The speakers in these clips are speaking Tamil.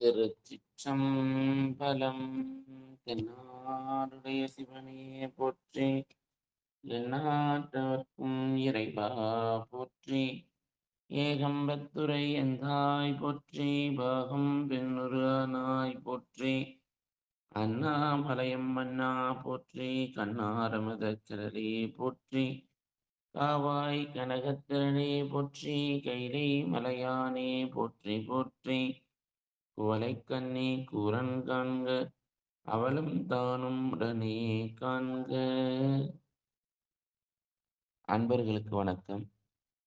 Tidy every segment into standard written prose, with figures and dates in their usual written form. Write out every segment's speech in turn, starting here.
திருச்சிற்றம்பலம். தென்னாடுடைய சிவனையே போற்றி, எந்நாட்டவர்க்கும் இறைவா போற்றி. ஏகம்பத்துரை எந்தாய் போற்றி, பாகம் பெண்ணுரு நாய் போற்றி. அண்ணாமலையம் மன்னா போற்றி, கண்ணாரமத கடலே போற்றி. காவாய் கனகத்திரனே போற்றி, கைலை மலையானே போற்றி போற்றி. குவளைக்கண்ணே கூரன் காண்க, அவளும் தானும் உடனே காண்க. அன்பர்களுக்கு வணக்கம்.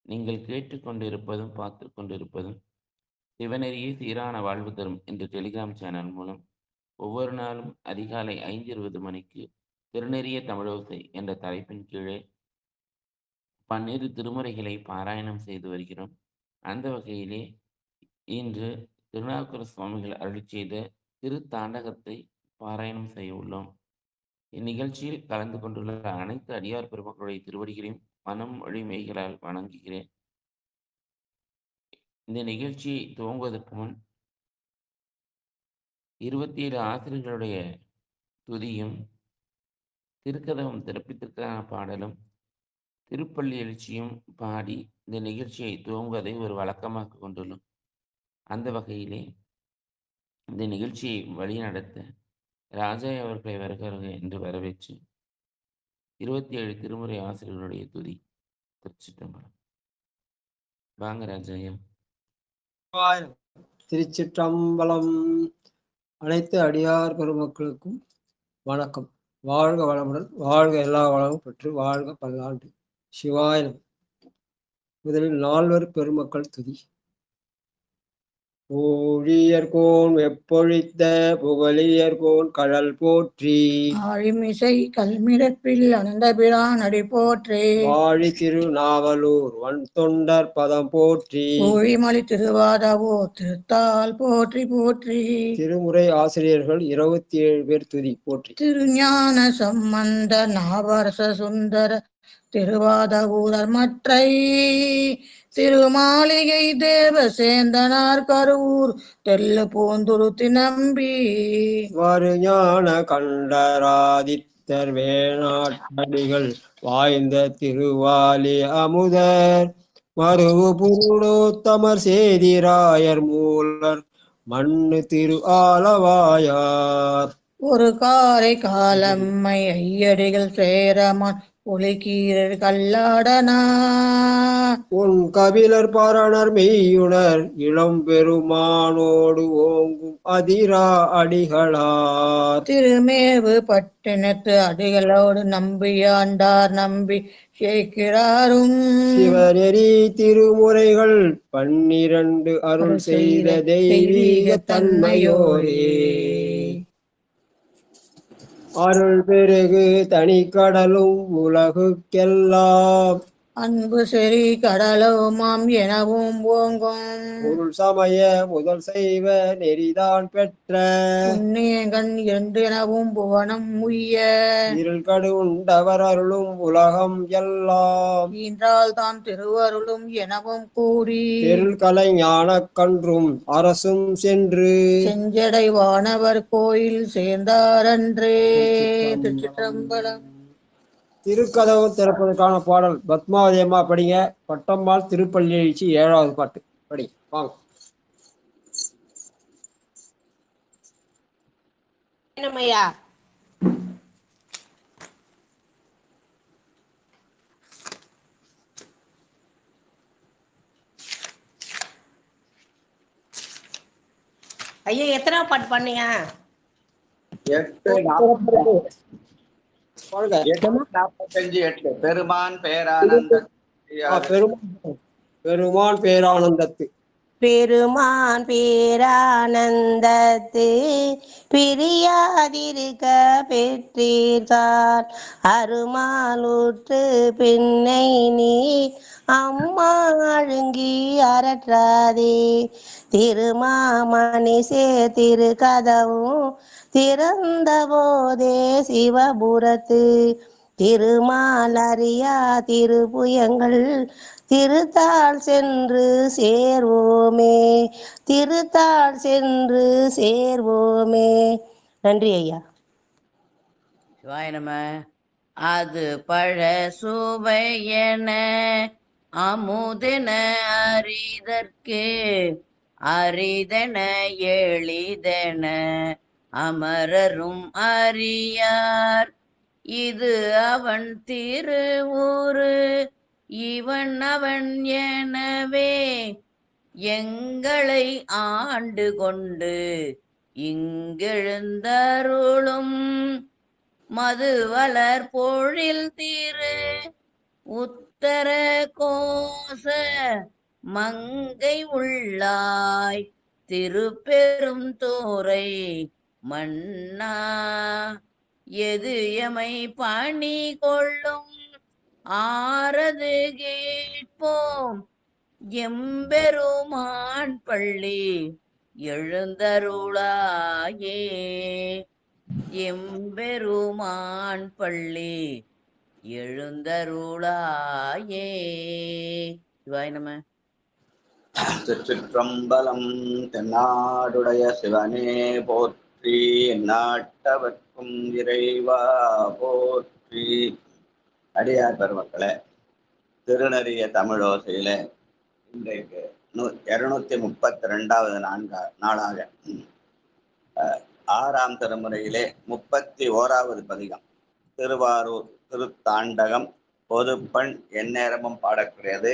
நீங்கள் கேட்டுக்கொண்டிருப்பதும் பார்த்து கொண்டிருப்பதும் சிவநெறியே சீரான வாழ்வு தரும் என்ற டெலிகிராம் சேனல் மூலம் ஒவ்வொரு நாளும் அதிகாலை 5:20 மணிக்கு திருநெறிய தமிழோசை என்ற தலைப்பின் கீழே 12 திருமுறைகளை பாராயணம் செய்து வருகிறோம். அந்த வகையிலே இன்று திருநாவுக்கரசு சுவாமிகள் அருளிச் செய்த திருத்தாண்டகத்தை பாராயணம் செய்ய உள்ளோம். இந்நிகழ்ச்சியில் கலந்து கொண்டுள்ள அனைத்து அடியார் பெருமக்களுடைய திருவடிகளையும் மனம் மொழி மெய்களால் வணங்குகிறேன். இந்த நிகழ்ச்சியை துவங்குவதற்கு முன் 27 ஆசிரியர்களுடைய துதியும் திருக்கதவம் திறப்பித்திற்கான பாடலும் திருப்பள்ளி எழுச்சியும் பாடி இந்த நிகழ்ச்சியை துவங்குவதை ஒரு வழக்கமாக கொண்டுள்ளோம். அந்த வகையிலே இந்த நிகழ்ச்சியை வழிநடத்த ராஜா அவர்களை வருகிறார்கள் என்று வரவேற்று 27 திருமுறை ஆசிரியர்களுடைய துதி. திருச்சிற்றம்பலம். வாங்க ராஜாயா. திருச்சிற்றம்பலம். அனைத்து அடியார் பெருமக்களுக்கும் வணக்கம். வாழ்க வளமுடன், வாழ்க எல்லா வளமும் பெற்று வாழ்க பல்லாண்டு. சிவாயம். முதலில் 4 பெருமக்கள் துதி. ஊழியர்கோன் எப்பொழித்த புகழியர்கோன் கழல் போற்றி, ஆழிமிசை கல்மிடப்பில் அனந்தபிரான் அடி போற்றி, வாழி திருநாவலூர் வன் தொண்டர் பதம் போற்றி, ஊழிமொழி திருவாதவூர் திருத்தால் போற்றி போற்றி. திருமுறை ஆசிரியர்கள் 27 பேர் துதி போற்றி. திருஞான சம்பந்த நாவரச சுந்தர திருவாதவூரர் மற்றை, திருமாளிகை தேவ சேந்தனார் கருவூர் தெல்லு பூந்துருத்தி நம்பி, வருஞான கண்டராதித்தர் வேணாட்டடிகள் வாய்ந்த திருவாலி அமுதர், மருவு புருடோத்தமர் சேதிராயர் மூலர் மண்ணு திரு ஆலவாயார், ஒரு காரை காலம்மை ஐயடிகள் சேரமான் ஒளிக்கீரர் கல்லாடனா, உன் கபிலர் பரணர் மெய்யுணர் இளம் பெருமானோடு ஓங்கும் அதிரா அடிகளார், திருமேவு பட்டினத்து அடிகளோடு நம்பியாண்டார் நம்பி கேட்கிறாரும், சிவநெறி திருமுறைகள் 12 அருள் செய்த தெய்வீக தன்மையோரே, அருள் பெருகு தனிக்கடலும் உலகுக்கெல்லாம் அன்பு செறி கடலுமாம் எனவும் ஓங்கும், பொருள் சமய முதல் செய்வ நெறிதான் பெற்ற புண்ணியகன் 2 எனவும் புவனம் உய்ய, இருள் கடு உண்டவர் அருளும் உலகம் எல்லாம் ஈன்றால் தான் திருவருளும் எனவும் கூறி, தெருள் கலை ஞான கன்றும் அரசும் சென்று செஞ்சடை வானவர் கோயில் சேர்ந்தாரன்றே. திருச்சிற்றம்பலம். திருக்கதவு திறப்பதற்கான பாடல் பத்மாவதி அம்மா படிங்க. பட்டம்மாள் திருப்பள்ளி எழுச்சி 7வது பாட்டு படி. வாங்க. ஐயா எத்தனை பாட்டு பண்ணீங்க? 8:45 பெருமான் பேரானந்தத்து பெருமான் பேரானந்தத்து பிரியாதிருக்க பெற்றீர்கார், அருமாலுற்று பின்னை நீ அம்மா அழுங்கி அரற்றாதே, திருமாமணி திரு கதவும் திறந்த போதே சிவபுரத்து, திருமாலறியா திருப்புயங்கள் திருத்தாள் சென்று சேர்வோமே, திருத்தாள் சென்று சேர்வோமே. நன்றி ஐயா. சிவாய நம. அது பழ சுவையென அமுதென அரிதற்கு அரிதென எளிதென அமரரும் அறியார். இது அவன் திருவுரு இவன் அவன் எனவே எங்களை ஆண்டு கொண்டு இங்கெழுந்தருளும் மதுவலர் பொழில் திரு உத்தர கோச மங்கை உள்ளாய் திருப்பெரும் தோரை மன்னா. எது எமை பணி கொள்ளும் ஆறது கேட்போம் எம்பெருமான் பள்ளி எழுந்தருளாயே. எம்பெருமான் பள்ளி எழுந்தருளாயே. சிவாய நம. திருச்சிற்றம்பலம். தென்னாடுடைய சிவனே போற்றி, எந்நாட்டவர்க்கும் இறைவா போற்றி. அடியார் பெருமக்களே, திருநறிய தமிழோசையில இன்றைக்கு 232வது நாளாக 6ஆம் திருமுறையிலே 31வது பதிகம் திருவாரூர் திருத்தாண்டகம் பொதுப்பண் எந்நேரமும் பாடக்கூடியது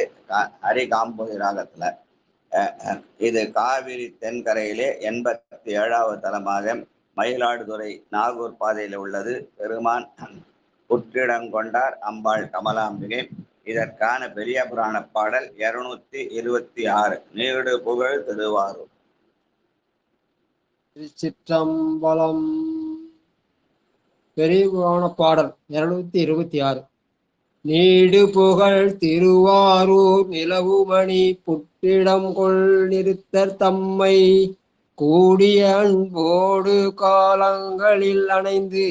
ஹரிகாம்போதி ராகத்துல. இது காவிரி தென்கரையிலே 87வது தலமாக மயிலாடுதுறை நாகூர் பாதையில் உள்ளது. பெருமான் புற்றிடங்கொண்டார் அம்பாள் கமலாம்பிகை. இதற்கான பெரிய புராண பாடல் 226 நீடு புகழ் திருவாரூர். திருச்சிற்றம்பலம். பெரிய புராண பாடல் 226. நீடு புகழ் திருவாரூர் நிலவுமணி புற்றிடம் கொள் நிறுத்தர் தம்மை கூடிய அன்போடு காலங்களில் அணைந்து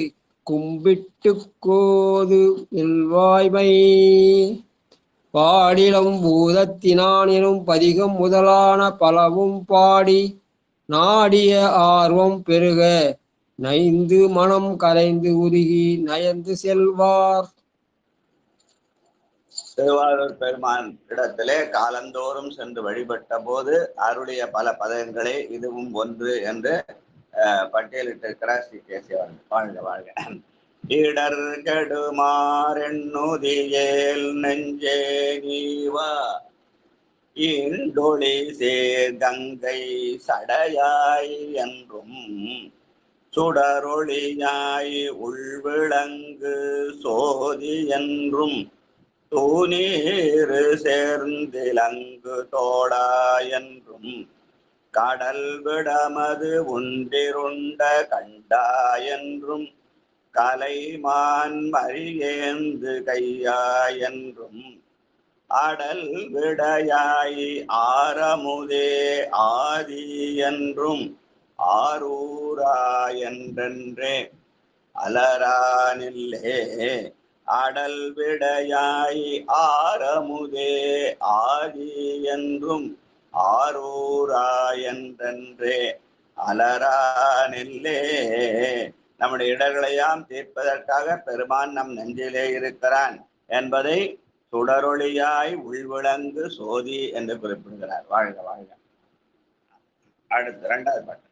கும்பிட்டு கோது இல்வாய்மை பாடிலம் பூதத்தினானினும் பதிகம் முதலான பலவும் பாடி நாடிய ஆர்வம் பெருக நைந்து மனம் கரைந்து உருகி நயந்து செல்வார். திருவாரூர் பெருமான் இடத்திலே காலந்தோறும் சென்று வழிபட்ட போது அருளிய பல பதங்களே இதுவும் ஒன்று என்று பட்டியலிட்டிருக்கிறார் ஸ்ரீ கேசவன். வாழ்க வாழ்க. இடர் கெடுமாறெண்ணுதியேல் நெஞ்சே நீவா இண்டொளி சேர் கங்கை சடையாய் என்றும் சுடரொளியாய் உள்விளங்கு சோதி என்றும் தூநீரு சேர்ந்திலங்கு தோடா என்றும் கடல் விடமது உண்டிருண்ட கண்டா என்றும் கலைமான் மறியேந்து கையா என்றும் அடல் விடையாய் ஆரமுதே ஆதி என்றும் ஆரூரா என்றென்றே அலரானில்லே அடல் விடையாய் ஆரமுதே ஆதி என்றும் ஆரூரா என்றென்றே அலரானில்லே. நம்முடைய இடர்களையாம் தீர்ப்பதற்காக பெருமான் நம் நெஞ்சிலே இருக்கிறான் என்பதை சுடரொளியாய் உள்விளங்கு சோதி என்று குறிப்பிடுகிறார். வாழ்க வாழ்க. அடுத்து 2வது பாட்டு.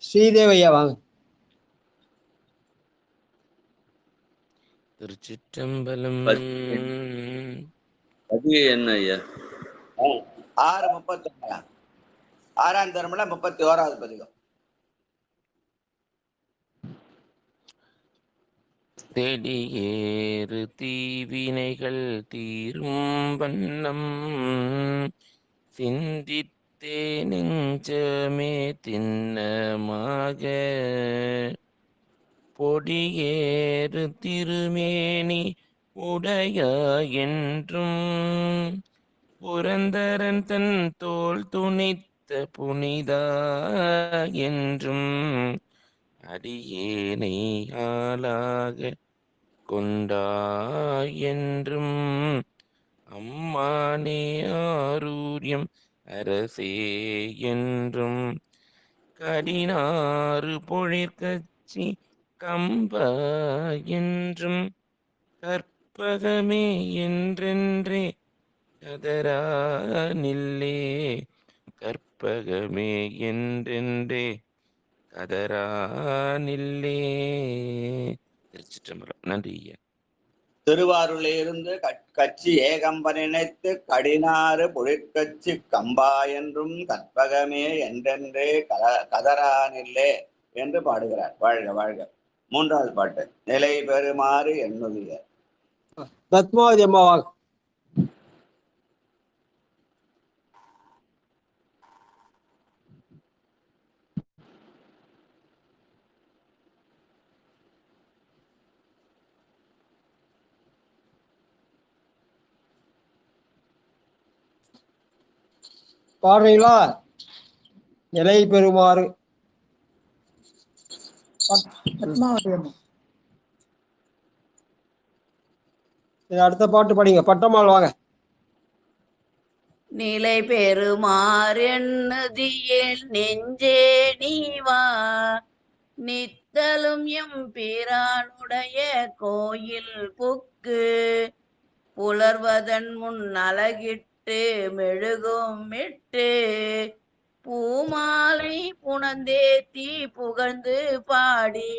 ஸ்ரீதேவையா வாங்க. திருச்சிற்றம்பலம். அது என்ன ஐயா? 6:31 6ஆம் திருமுறை 31வது பதிகம். தேடியேறு தீவினைகள் தீரும் வண்ணம் சிந்தித்தே நெஞ்சமே திண்ணமாக பொடியேறு திருமேனி உடைய என்றும் புரந்தரன் தன் தோள் துணித்த புனிதா என்றும் அடியேனை ஆளாக கொண்டாய் என்றும் ஆனே ஆரூரியம் அரசே என்றும் கடினாறு பொழிற்கச்சி கம்பா என்றும் கற்பகமே என்றென்றே கதரா நில்லே கற்பகமே என்றென்றே கதரா நில்லே. திருச்சிற்றம்பலம். நன்றி ஐயா. திருவாரூரிலிருந்து கச்சி ஏகம்ப நினைத்து கடினாறு பொழிற்கச்சி கம்பா என்றும் கற்பகமே என்றென்றே கதரானில்லே என்று பாடுகிறார். வாழ்க வாழ்க. மூன்றாவது பாட்டு. நிலை பெறுமாறு எண்ணுதிய. பத்மாவதி அம்மாவாக. பாடுறீங்களா? நிலை பெறுமாறு. அடுத்த பாட்டு படிங்க. பட்டம்மாள் வாங்க. நிலை பெறுமாறென்னுதியேல் நெஞ்சே நீவா நித்தலும் எம்பிரானுடைய கோயில் புக்கு புலர்வதன் முன் அலகிட்டு மெழுகும் இட்டு பூமாலை புனந்தேத்தி புகழ்ந்து பாடி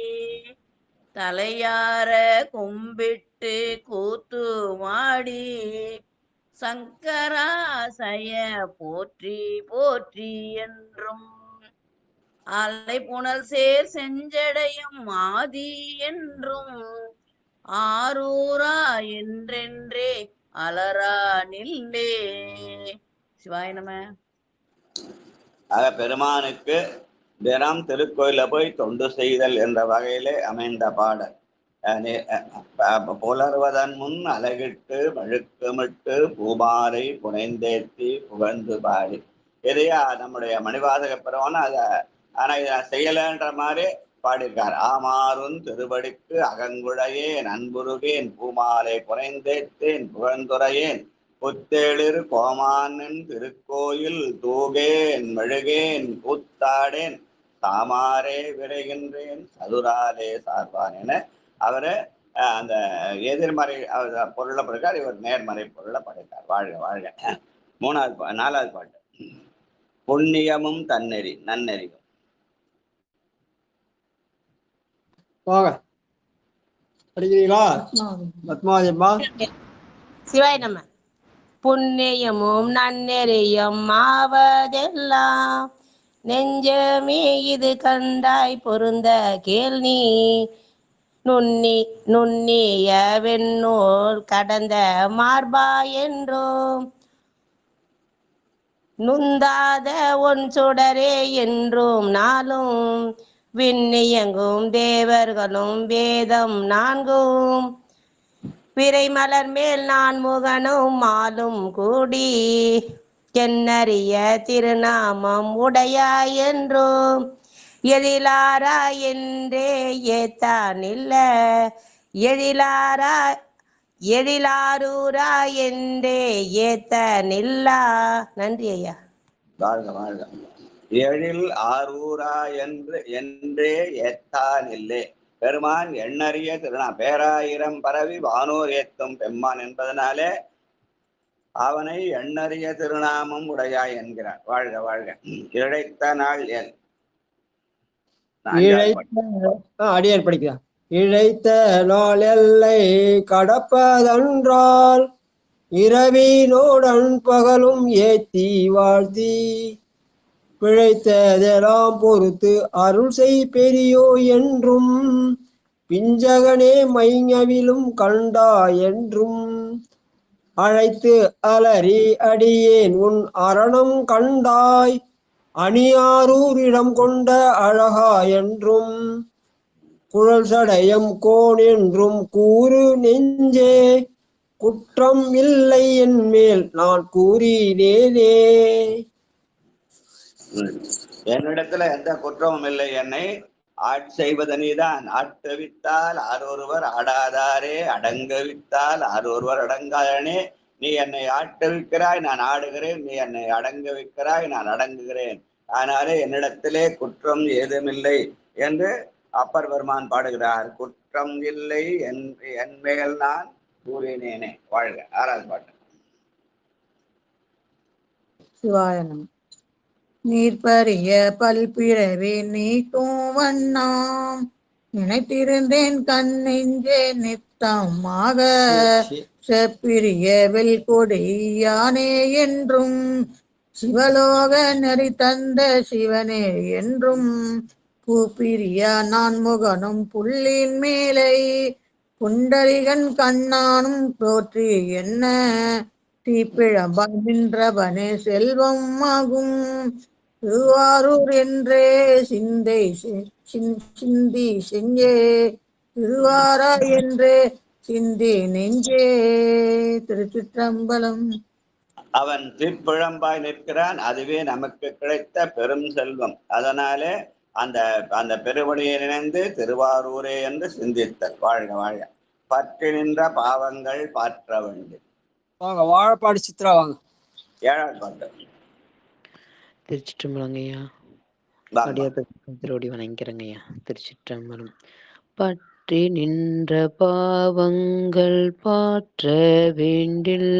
தலையார கும்பிட்டு கூத்து மாடி சங்கராசய போற்றி போற்றி என்றும் அலை புனல் சேர் செஞ்சடையும் ஆதி என்றும் ஆரூரா என்றென்றே அலரா நில்லே. சிவாய நம. ஆக பெருமானுக்கு தினம் திருக்கோயில போய் தொண்டு செய்தல் என்ற வகையிலே அமைந்த பாடல். புலர்வதன் முன் அலகிட்டு மழுக்கமிட்டு பூமாலை புனைந்தேத்தி புகழ்ந்து பாடி. இதையா நம்முடைய மணிவாசக பெருமான் ஆனா இதை செய்யலன்ற மாதிரி பாடியிருக்கார். ஆமாறும் திருவடிக்கு அகங்குழையே நண்புருகேன் பூமாலை புனைந்தேத்தேன் புகழ்ந்துரையேன் புத்தேளிர் கோமானின் திருக்கோயில் தூகேன் மெழுகேன் கூத்தாடேன் தாமாரே விரைகின்றேன் சதுராலே சார்பான் என அவரு அந்த எதிர்மறை பொருளை படைக்கார், இவர் நேர்மறை பொருளை படைத்தார். வாழ்க வாழ்க. நாலாவது பாட்டு. புண்ணியமும் தன்னெறி நன்னெறியும். வாங்க படிக்கிறீங்களா? பத்மாவதி அம்மா. சிவாய நம்ம. புண்ணியமும் நன்னெறியும் ஆவதெல்லாம் நெஞ்சமே இது கண்டாய் பொருந்த கேள் நீ நுண்ணிய வெண்ணூல் கடந்த மார்பா என்றும் நுந்தாத ஒன் சுடரே என்றும் நாளும் விண்ணியங்கும் தேவர்களும் வேதம் நான்கும் பிறை மலர் மேல் நான் முகனும் மாலும் கூடி என்னறிய திருநாமம் உடையாய் என்றும் எழிலாரா என்றே ஏத்தான் இல்ல எழிலாரூரா என்றே ஏத்த நில்லா. நன்றி ஐயா. வாழ்க வாழ்க. எழில் ஆரூரா என்றே ஏத்தான் இல்லே. பெருமான் எண்ணறிய பேராயிரம் பரவி வானோர் ஏத்தும் பெம்மான் என்பதனாலே அவனை எண்ணறிய திருநாமம் உடையாய் என்கிறார். வாழ்க வாழ்க. இழைத்த நாள் என் அடியார் படிக்கிறார். இழைத்த நாள் எல்லை கடப்பதன்றால் இரவினோடன் பகலும் ஏத்தி வாழ்த்தி பிழைத்ததெல்லாம் பொறுத்து அருள் செய் பெரியோ என்றும் பிஞ்சகனே மைஞவிலும் கண்டா என்றும் அழைத்து அலறி அடியேன் உன் அரணம் கண்டாய் அணியாரூரிடம் கொண்ட அழகா என்றும் குழல் சடையம் கோன் என்றும் கூறு நெஞ்சே குற்றம் இல்லை என் மேல் நான் கூறினேனே. என்னிடத்துல எந்த குற்றமும் இல்லை, என்னை ஆட்செய்வது நீதான். ஆட்டுவித்தால் ஆரொருவர் ஆடாதாரே அடங்கவித்தால் ஆரொருவர் அடங்காதனே நீ என்னை ஆட்டுவிக்கிறாய், நான் ஆடுகிறேன். நீ என்னை அடங்க வைக்கிறாய், நான் அடங்குகிறேன். அதனாலே என்னிடத்திலே குற்றம் ஏதுமில்லை என்று அப்பர் பெருமான் பாடுகிறார். குற்றம் இல்லை என்று என் மேல் நான் கூறினேனே. வாழ்க. 6வது பாட்டு. சிவாயனம். நீர்பறிய பல்பிறவி நீக்கும் வண்ணாம் நினைத்திருந்தேன் கண்ணெஞ்சே நித்தமாக செப்பிரிய வெல்கொடியானே என்றும் சிவலோக நெறி தந்த சிவனே என்றும் பூப்பிரிய நான் முகனும் புள்ளின் மேலை புண்டரிகன் கண்ணானும் போற்றி என்ன தீப்பிழம்பாய் நின்றவனே செல்வம் ஆகும் திருவாரூர் என்றே சிந்தி செஞ்சே திருவாரா என்றே சிந்தி நெஞ்சே. திருச்சிற்றம்பலம். அவன் தீப்பிழம்பாய் நிற்கிறான், அதுவே நமக்கு கிடைத்த பெரும் செல்வம். அதனாலே அந்த அந்த பெருவழியை நினைந்து திருவாரூரே என்று சிந்தித்தல். வாழ்க வாழ்க. பற்றி நின்ற பாவங்கள் பாற்ற வேண்டும். வாங்க வாழைப்பாடி சித்ரா வாங்க. 7வது பாட்டு. திருச்சிற்றம்பலங்கய்யா. திருவடி வணங்கிறங்கய்யா. திருச்சிற்றம்பலம். பற்றி நின்ற பாவங்கள் பாற்ற வேண்டில்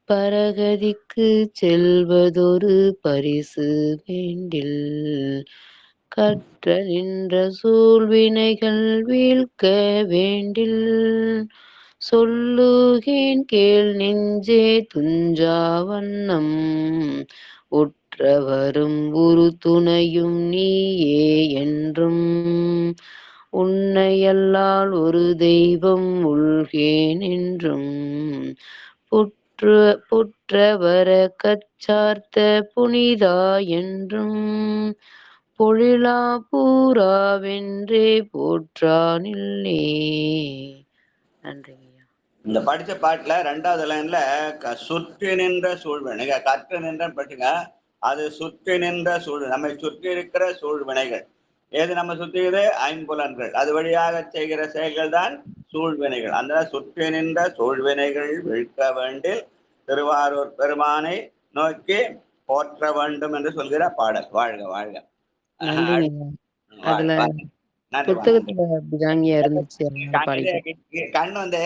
பரகதிக்கு செல்வதொரு பரிசு வேண்டில் கற்ற நின்ற சூழ்வினைகள் வீழ்க்க வேண்டில் சொல்லுகேன் கேள் நெஞ்சே துஞ்சா வண்ணம் உற்றவரும் ஒரு துணையும் நீயே என்றும் உன்னையல்லால் ஒரு தெய்வம் உள்கேன் என்றும் புற்றவர கச்சார்த்த புனிதா என்றும் பொழிலா பூராவென்றே போற்றானில்லே. நன்றிங்கய்யா. இந்த படிச்ச பாட்டுல 2வது லைன்ல சுற்றி நின்ற சூழ்வினை, கற்று நின்ற படிச்சுங்க. அது சுற்றி நின்ற நம்மை சுற்றி இருக்கிற சூழ்வினைகள். ஏது நம்ம சுற்றியது? ஐம்புலன்கள். அது வழியாக செய்கிற செயல்கள் தான் சூழ்வினைகள். அந்த சுற்றி நின்ற சூழ்வினைகள் வீழ்க்க வேண்டில் திருவாரூர் பெருமானை நோக்கி போற்ற வேண்டும் என்று சொல்கிற பாடல். வாழ்க வாழ்க. கண் வந்து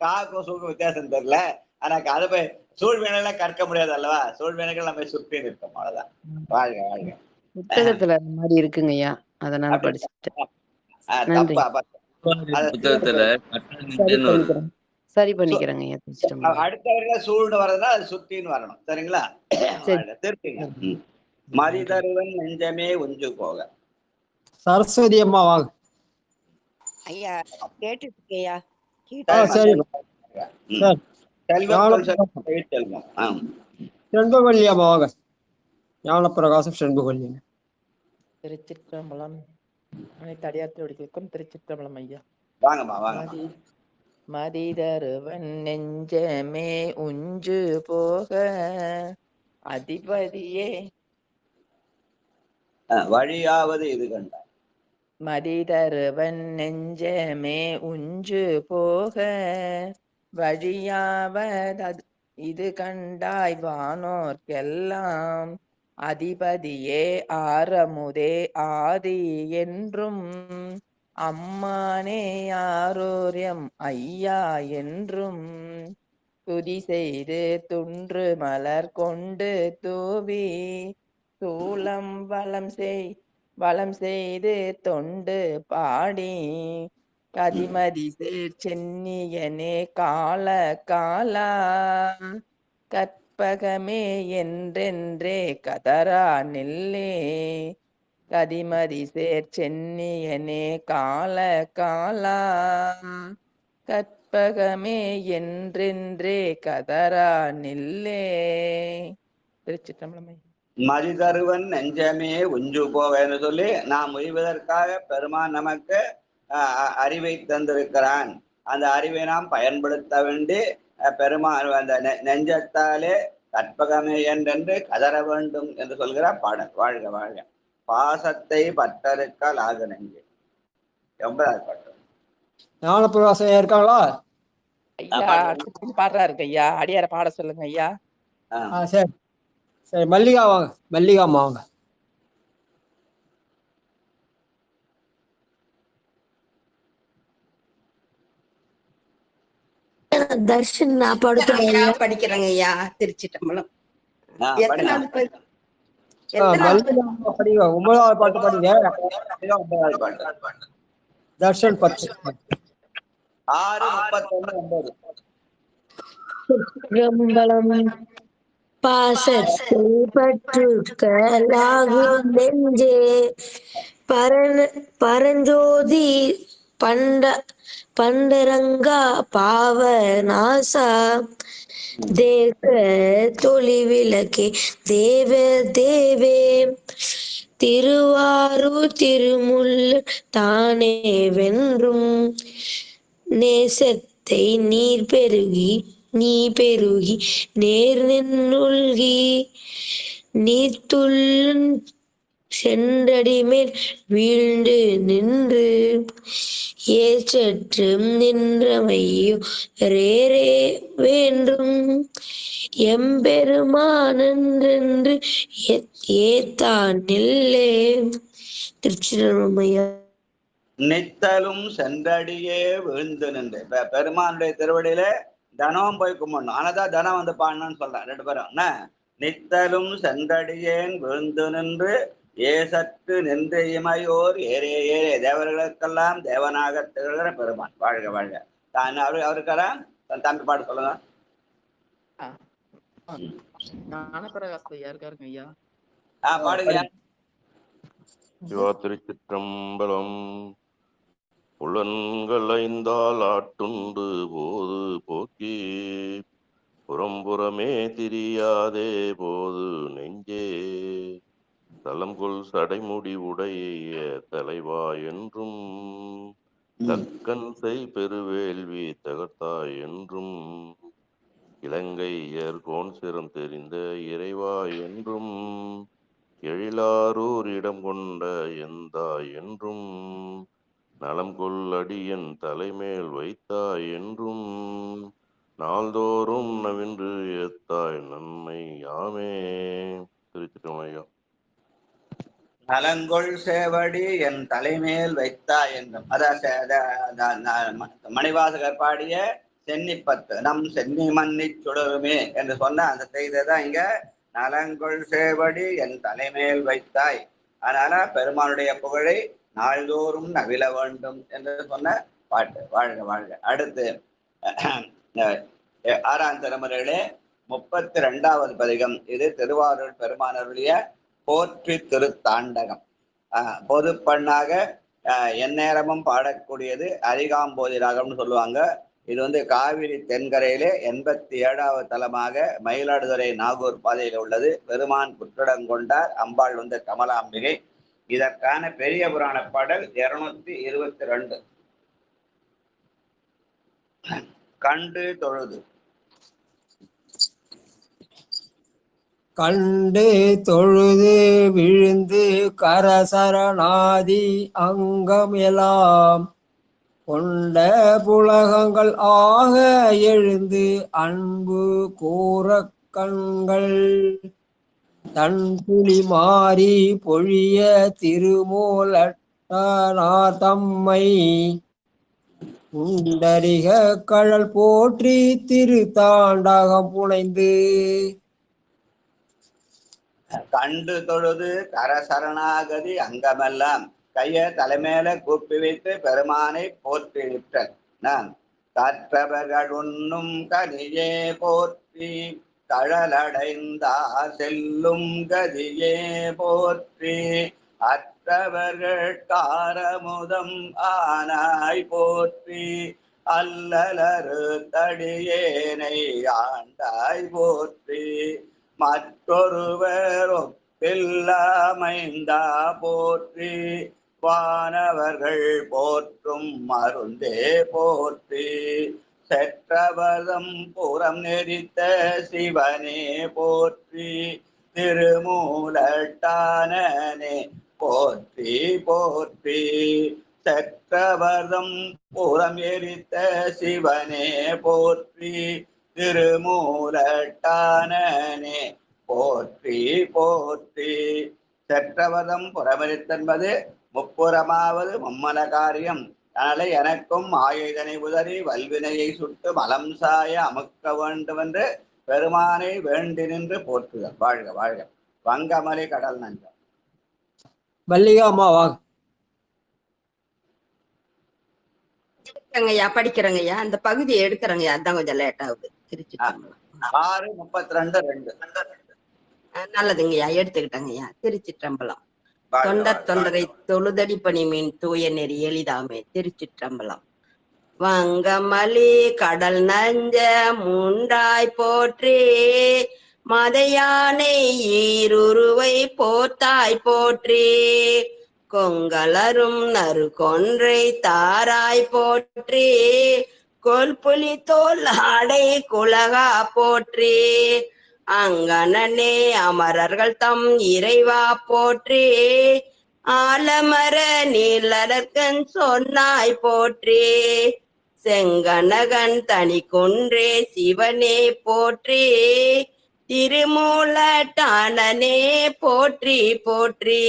காக்கும் சூக்கும் வித்தியாசம் தெரியல. ஆனா அதை போய் சூழ்வினைகளை கற்க முடியாது அல்லவா? சூழ்வினைகள் நம்ம சுற்றி நிற்கும். அவ்வளவுதான். வாழ்க வாழ்க. புத்தகத்துல அந்த மாதிரி இருக்குங்கய்யா, அதனால படிச்சுட்டேன். சரி பண்ணிக்கிறேங்க. அடுத்தவர்கள சூழ்ந்து வர்றதுனா அது சுத்தின்னு வரணும். சரிங்களா? திருப்பிங்க. மதிதருவன் நெஞ்சமே உஞ்சு போக. சரஸ்வதி அம்மா வாங்க. ஐயா கேட்டுட்டு இருக்கேயா. செண்பகவல்லி அம்மா வாங்க. ஞானப்பிரகாசம் செண்பகவல்லி. திருச்சிற்றம்பலம். அனைத்து அடியார்களுக்கும் திருச்சிற்றம்பலம் ஐயா. வாங்கம்மா வாங்க. மதிதருவன் நெஞ்சமே உஞ்சு போக அதிபதியே வழியாவது இது கண்டாய். மதிதருவன் நெஞ்சமே உஞ்சு போக வழியாவது இது கண்டாய் வானோர்க்கெல்லாம் அதிபதியே ஆரமுதே ஆதி என்றும் அம்மானே ஆரோரியம் ஐயா என்றும் துதி செய்து துன்று மலர் கொண்டு தூவி சூலம் வளம் செய்து தொண்டு பாடி கதிமதி சென்னியனே கால காலா கற்பகமே என்றென்றே கதரா நெல்லே கதிமதி சென்னியனே கால காலா கற்பகமே என்றென்றே கதரா நெல்லே. திருச்சிற்றம்பலம். மதிதருவன் நெஞ்சமே உஞ்சு போவேன்னு சொல்லி நாம் உய்வதற்காக பெருமான் நமக்கு அறிவை தந்திருக்கிறான். அந்த அறிவை நாம் பயன்படுத்த வேண்டி பெருமான் அந்த நெஞ்சத்தாலே கற்பகமே என்றென்று கதற வேண்டும் என்று சொல்கிற பாடல். வாழ்க வாழ்க. பாசத்தை பற்றறுக்கால் ஆக நெஞ்சு. 9வது பாட்டு. ஞானப்பிரகாசம் இருக்காங்களா? ஐயா அடுத்து பாடுறாருங்க ஐயா, அடியார பாட சொல்லுங்க ஐயா. சரி சரி, மல்லிகா வாங்க, மல்லிகாம்மா வாங்க. தர்ஷன் நான் படுத்துறேன் ஐயா. படிக்கிறேங்க ஐயா. திருச்சிட்டம்பலம். மல்லிகாம்மா படிங்க, 9வது பாட்டு படிங்க. தர்ஷன் 10. 6:31 ரம்பலம் பாசத்தை பற்றுக்கலாகும் நெஞ்சே பரஞ்சோதி பண்டரங்கா பாவநாசா தேக தொழி விளக்கே தேவ தேவே திருவாரூர் திருமுல்ல தானே வென்றும் நேசத்தை நீர் பெருகி நேர் நின்னுள்கி நீத்துள் சென்றடிமேல் வீழ்ந்து நின்று ஏற்றற்று நின்றமையோ ரேரே வேண்டும் எம்பெருமானென்று ஏத்தான் நில்லே. திருச்சிரமையா. நித்தலும் சென்றடியே விழுந்து நின்று. பெருமானுடைய திருவடியில தனம் போய் கும்பிடணும். ஆனாதான் தனம் வந்து பாடணும்னு சொல்றேன் 2 பேரும். என்ன நித்தலும் சென்றடியேன் விழுந்து நின்று ஏசற்று நின்று இமையோர் ஏரே ஏரே தேவர்களுக்கெல்லாம் தேவனாக திகழ்கிற பெருமான் வாழ்க வாழ்க. தான் அவருக்காரா தம்பி பாடு சொல்லுங்க. ஞானப்பிரகாசம் ஐயா இருக்காருங்க ஐயா. பாடுங்க. திருச்சிற்றம்பலம். புலன்கள் 5ஆல் ஆட்டுண்டு போது போக்கி புறம்புறமே திரியாதே போது நெஞ்சே தலம்கொள் சடைமுடி உடைய தலைவா என்றும் தக்கன் செய் பெருவேள்வி தகர்த்தாய் என்றும் இலங்கையர் கோன் சிரம் தெரிந்த இறைவா என்றும் எழிலாரூர் இடம் கொண்ட எந்தாய் என்றும் நலம் கொள் அடியன் தலைமேல் வைத்தாய் என்றும் நாள்தோறும் நவின்று ஏத்தாய் நன்மை யாமே. திருச்சிற்றம்பலம். நலங்கொள் சேவடி என் தலைமேல் வைத்தாய் என்றும். மணிவாசகர் பாடிய சென்னிப்பத்து நம் சென்னி மன்னி சுடருமே என்று சொன்ன அந்த செய்திதான் இங்க நலங்கொள் சேவடி என் தலைமேல் வைத்தாய். அதனால பெருமானுடைய புகழை நாள்தோறும் நவில வேண்டும் என்று சொன்ன பாட்டு. வாழ்க வாழ்க. அடுத்து 6ஆம் திருமுறையிலே 32வது பதிகம். இது திருவாரூர் பெருமானருடைய போற்றி திருத்தாண்டகம். பொதுப்பண்ணாக எந்நேரமும் பாடக்கூடியது அரிகாம்போதி ராகம்னு சொல்லுவாங்க. இது வந்து காவிரி தென்கரையிலே 87வது தலமாக மயிலாடுதுறை நாகூர் பாதையில் உள்ளது. பெருமான் புற்றடங்கொண்டார், அம்பாள் வந்து கமலாம்பிகை. இதற்கான பெரிய புராண பாடல் 222. கண்டு தொழுது. கண்டு தொழுது விழுந்து கரசரணாதி அங்கம் எல்லாம் கொண்ட புலகங்கள் ஆக எழுந்து அன்பு கூற கண்கள் தன் புலி மாறி பொழிய திருமூலட்டானார் தம்மை உண்டரிக கழல் போற்றி திருத்தாண்டகம் புனைந்து. கண்டு தொழுது கரசரணாகதி அங்கமெல்லாம் கைய தலைமையில கூப்பி வைத்து பெருமானை போற்றி விட்டல். நான் கற்றவர்கள் உண்ணும் கனியே போற்றி கழலடைந்தார் செல்லும் கதியே போற்றி அற்றவர்கள் காரமுதம் ஆனாய் போற்றி அல்லலரு தடியேனை ஆண்டாய் போற்றி மற்றொருவர் ஒப்பில்லாமைந்தா போற்றி வானவர்கள் போற்றும் மருந்தே போற்றி செற்றவதம் புறம் நெறித்த சிவனே போற்றி திருமூலட்டானனே போற்றி போற்றி செற்றவர்தம் புறம் எரித்த சிவனே போற்றி, திருமூலட்டானனே போற்றி போற்றி. செற்றவர்தம் புறமெரித்தென்பது முப்புறமாவது மும்மல காரியம். அதனால எனக்கும் ஆயுதனை உதறி வல்வினையை சுட்டு மலம் சாய அமுக்க வேண்டும் என்று பெருமானை வேண்டி நின்று போற்றுதல். வாழ்க வாழ்க. வங்கமலை கடல் நஞ்சம். மல்லிகா அம்மா வாங்க. ஐயா படிக்கிறேங்கய்யா, அந்த பகுதியை எடுக்கிறேங்கய்யா, அதான் கொஞ்சம் லேட் ஆகுது. திருச்சி 6:32 நல்லதுங்கய்யா, எடுத்துக்கிட்டேங்கய்யா. திருச்சிற்றம்பலம். தொண்டர் தொண்டரை தொழுதடி பணிமீன் தூய நெறி எளிதாமே. திருச்சிற்றம்பலம். வங்கமலி கடல் நஞ்ச மூன்றாய் போற்றி, மதையானை ஈருருவை போர்த்தாய் போற்றி, கொங்கலரும் நறு கொன்றை தாராய் போற்றி, கொல்புலி தோல் ஆடை குலகா போற்றி, அங்கனே அமரர்கள் தம் இறைவா போற்றி, ஆலமர நீலர்கன் சொன்னாய் போற்றி, செங்கனகன் தனி குன்றே சிவனே போற்றி, திருமூலட்டானனே போற்றி போற்றி,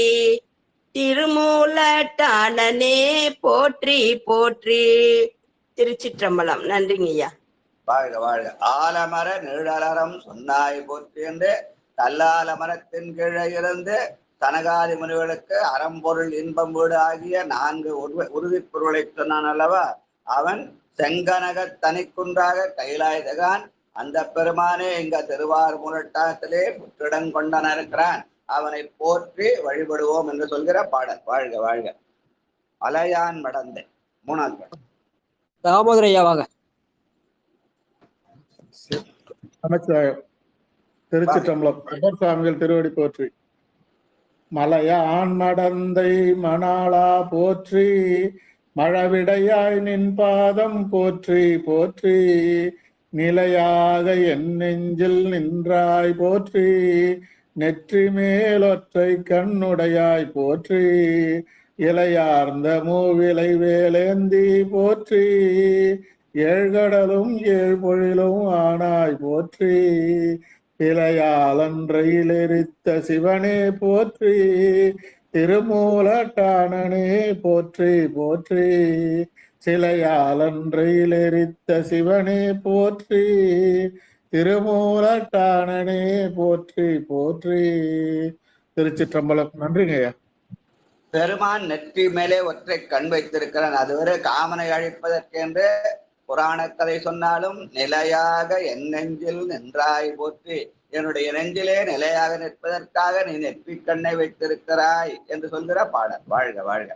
திருமூலட்டானனே போற்றி போற்றி. திருச்சிற்றம்பலம். நன்றிங்கய்யா. வாழ்க வாழ்க. ஆலமர நீழலறம் சொன்னாய் போற்றி என்று கல்லாலமரத்தின் கீழே இருந்து தனகாதி முனிகளுக்கு அறம்பொருள் இன்பம் வீடு ஆகிய 4 உறுதிப் பொருளை சொன்னான் அல்லவா. அவன் செங்கனக தனிக்குன்றாக கைலாயதகான். அந்த பெருமானே இங்க திருவாரூரட்டாத்திலே புற்றிடம் கொண்டான் இருக்கிறான். அவனை போற்றி வழிபடுவோம் என்று சொல்கிற பாடல். வாழ்க வாழ்க. அலையான் மடந்தை 3. தாமோதரையா வாங்க. நமச்சிவாயம். திருச்சிற்றம்பலம். அப்பர் சுவாமிகள் திருவடி போற்றி. மலையான் மடந்தை மணாளா போற்றி, மழவிடையாய் நின் பாதம் போற்றி போற்றி, நிலையாக என் நெஞ்சில் நின்றாய் போற்றி, நெற்றி மேலொற்றை கண்ணுடையாய் போற்றி, இலையார்ந்த மூவிலை வேலேந்தி போற்றி, ஏழ்கடலும் ஏழ்பொழிலும் ஆனாய் போற்றி, இலையாலன்றையில் எரித்த சிவனே போற்றி, திருமூலட்டானனே போற்றி போற்றி, சிலையாலன்றையில் எரித்த சிவனே போற்றி, திருமூலட்டானனே போற்றி போற்றி. திருச்சிற்றம்பலம். நன்றிங்கய்யா. பெருமான் நெற்றி மேலே ஒற்றை கண் வைத்திருக்கிறான். அதுவரை காமனை அழிப்பதற்கென்று புராண கதை சொன்னாலும் நிலையாக என் நெஞ்சில் நின்றாய் போற்றி, என்னுடைய நெஞ்சிலே நிலையாக நிற்பதற்காக நீ நெற்றி கண்ணை வைத்திருக்கிறாய் என்று சொல்கிற பாடல். வாழ்க வாழ்க.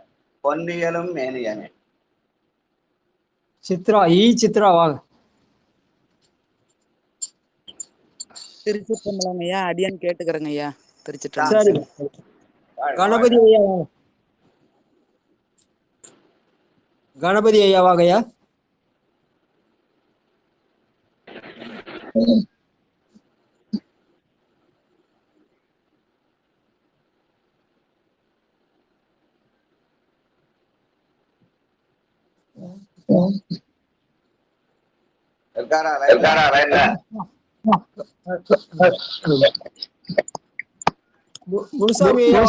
பொன்னியலும் மேனியனே. சித்ரா சித்ரா வாங்க. திருச்சிற்றம்பலம் ஐயா, அடியான் கேட்டுக்கிறேங்க ஐயா. திருச்சிற்றம்பலம். சரி. கணபதி ஐயா வாங்க. கணபதி ஐயா வாங்கய்யா. முனுசாமி கேக்கல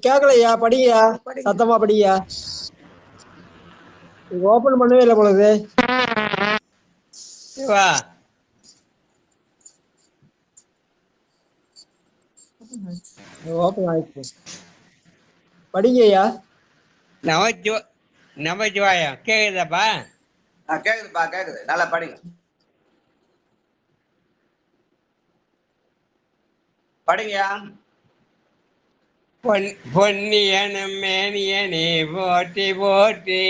கேக்கலையா? படியா, சத்தமா படியா. ஓபன் பண்ணவே இல்லை பொழுது. ஓபன் ஆயிடுச்சு. படிங்கய்யா. நமச்சிவாயம். கேக்குதாப்பா? கேக்குதுப்பா, கேக்குது. நல்லா படிங்க. படிங்கயா. பொன்னியனும் மேனியனே போற்றி போற்றி,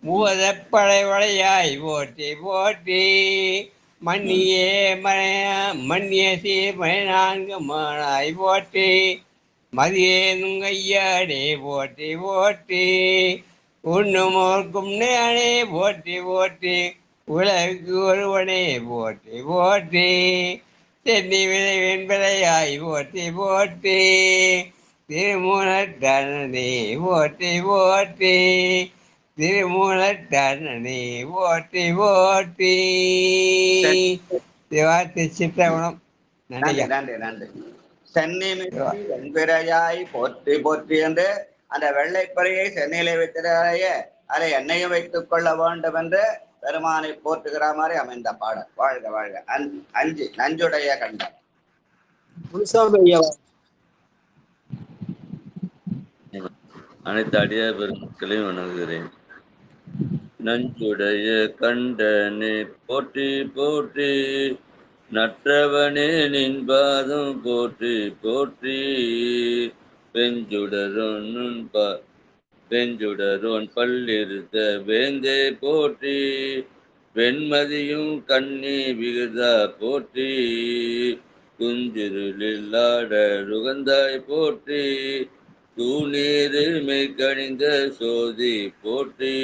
பூதப்படை வளையாய் போற்றி போற்றி, மன்னியே மன்னிய சீர் நான்கு மானாய் போற்றி மதியே நுங்கையாடே போற்றி போற்றி உண்ணுமோர்க்கும் நேனே போற்றி போற்றி உலகுக்கு ஒருவனே போற்றி போற்றி தென்னி விதை வெண்பதையாய் போற்றி போற்றி திருமூலட்டனே போற்றி போற்றி திருமூலட்டனே போற்றி போற்றி சிவாத்தி சித்தவனம். நன்றி நன்றி நன்றி. சென்னி மிற்றி வெண்பிறையாய் போற்றி போற்றி என்று அந்த வெள்ளைப்பறையை சென்னையிலே வைத்திரைய அதை என்னையும் வைத்துக் கொள்ள வேண்டும் என்று பெருமானை போற்றுகிற மாதிரி அமைந்த பாடல். வாழ்க வாழ்க. அஞ்சு நஞ்சுடைய கண்டம். அனைத்து அடியார் பெருமக்களையும் வணங்குகிறேன். நஞ்சுடைய கண்டனே போற்றி போற்றி நற்றவனே நின் பாதம் போற்றி போற்றி பெஞ்சுடரோன் பல்லிருத்த வேந்தே போற்றி வெண்மதியும் கண்ணி விகுதா போற்றி குஞ்சிருளில் ஆட ருகந்தாய் போற்றி தூணீரில் மெய்கணிந்த சோதி போற்றி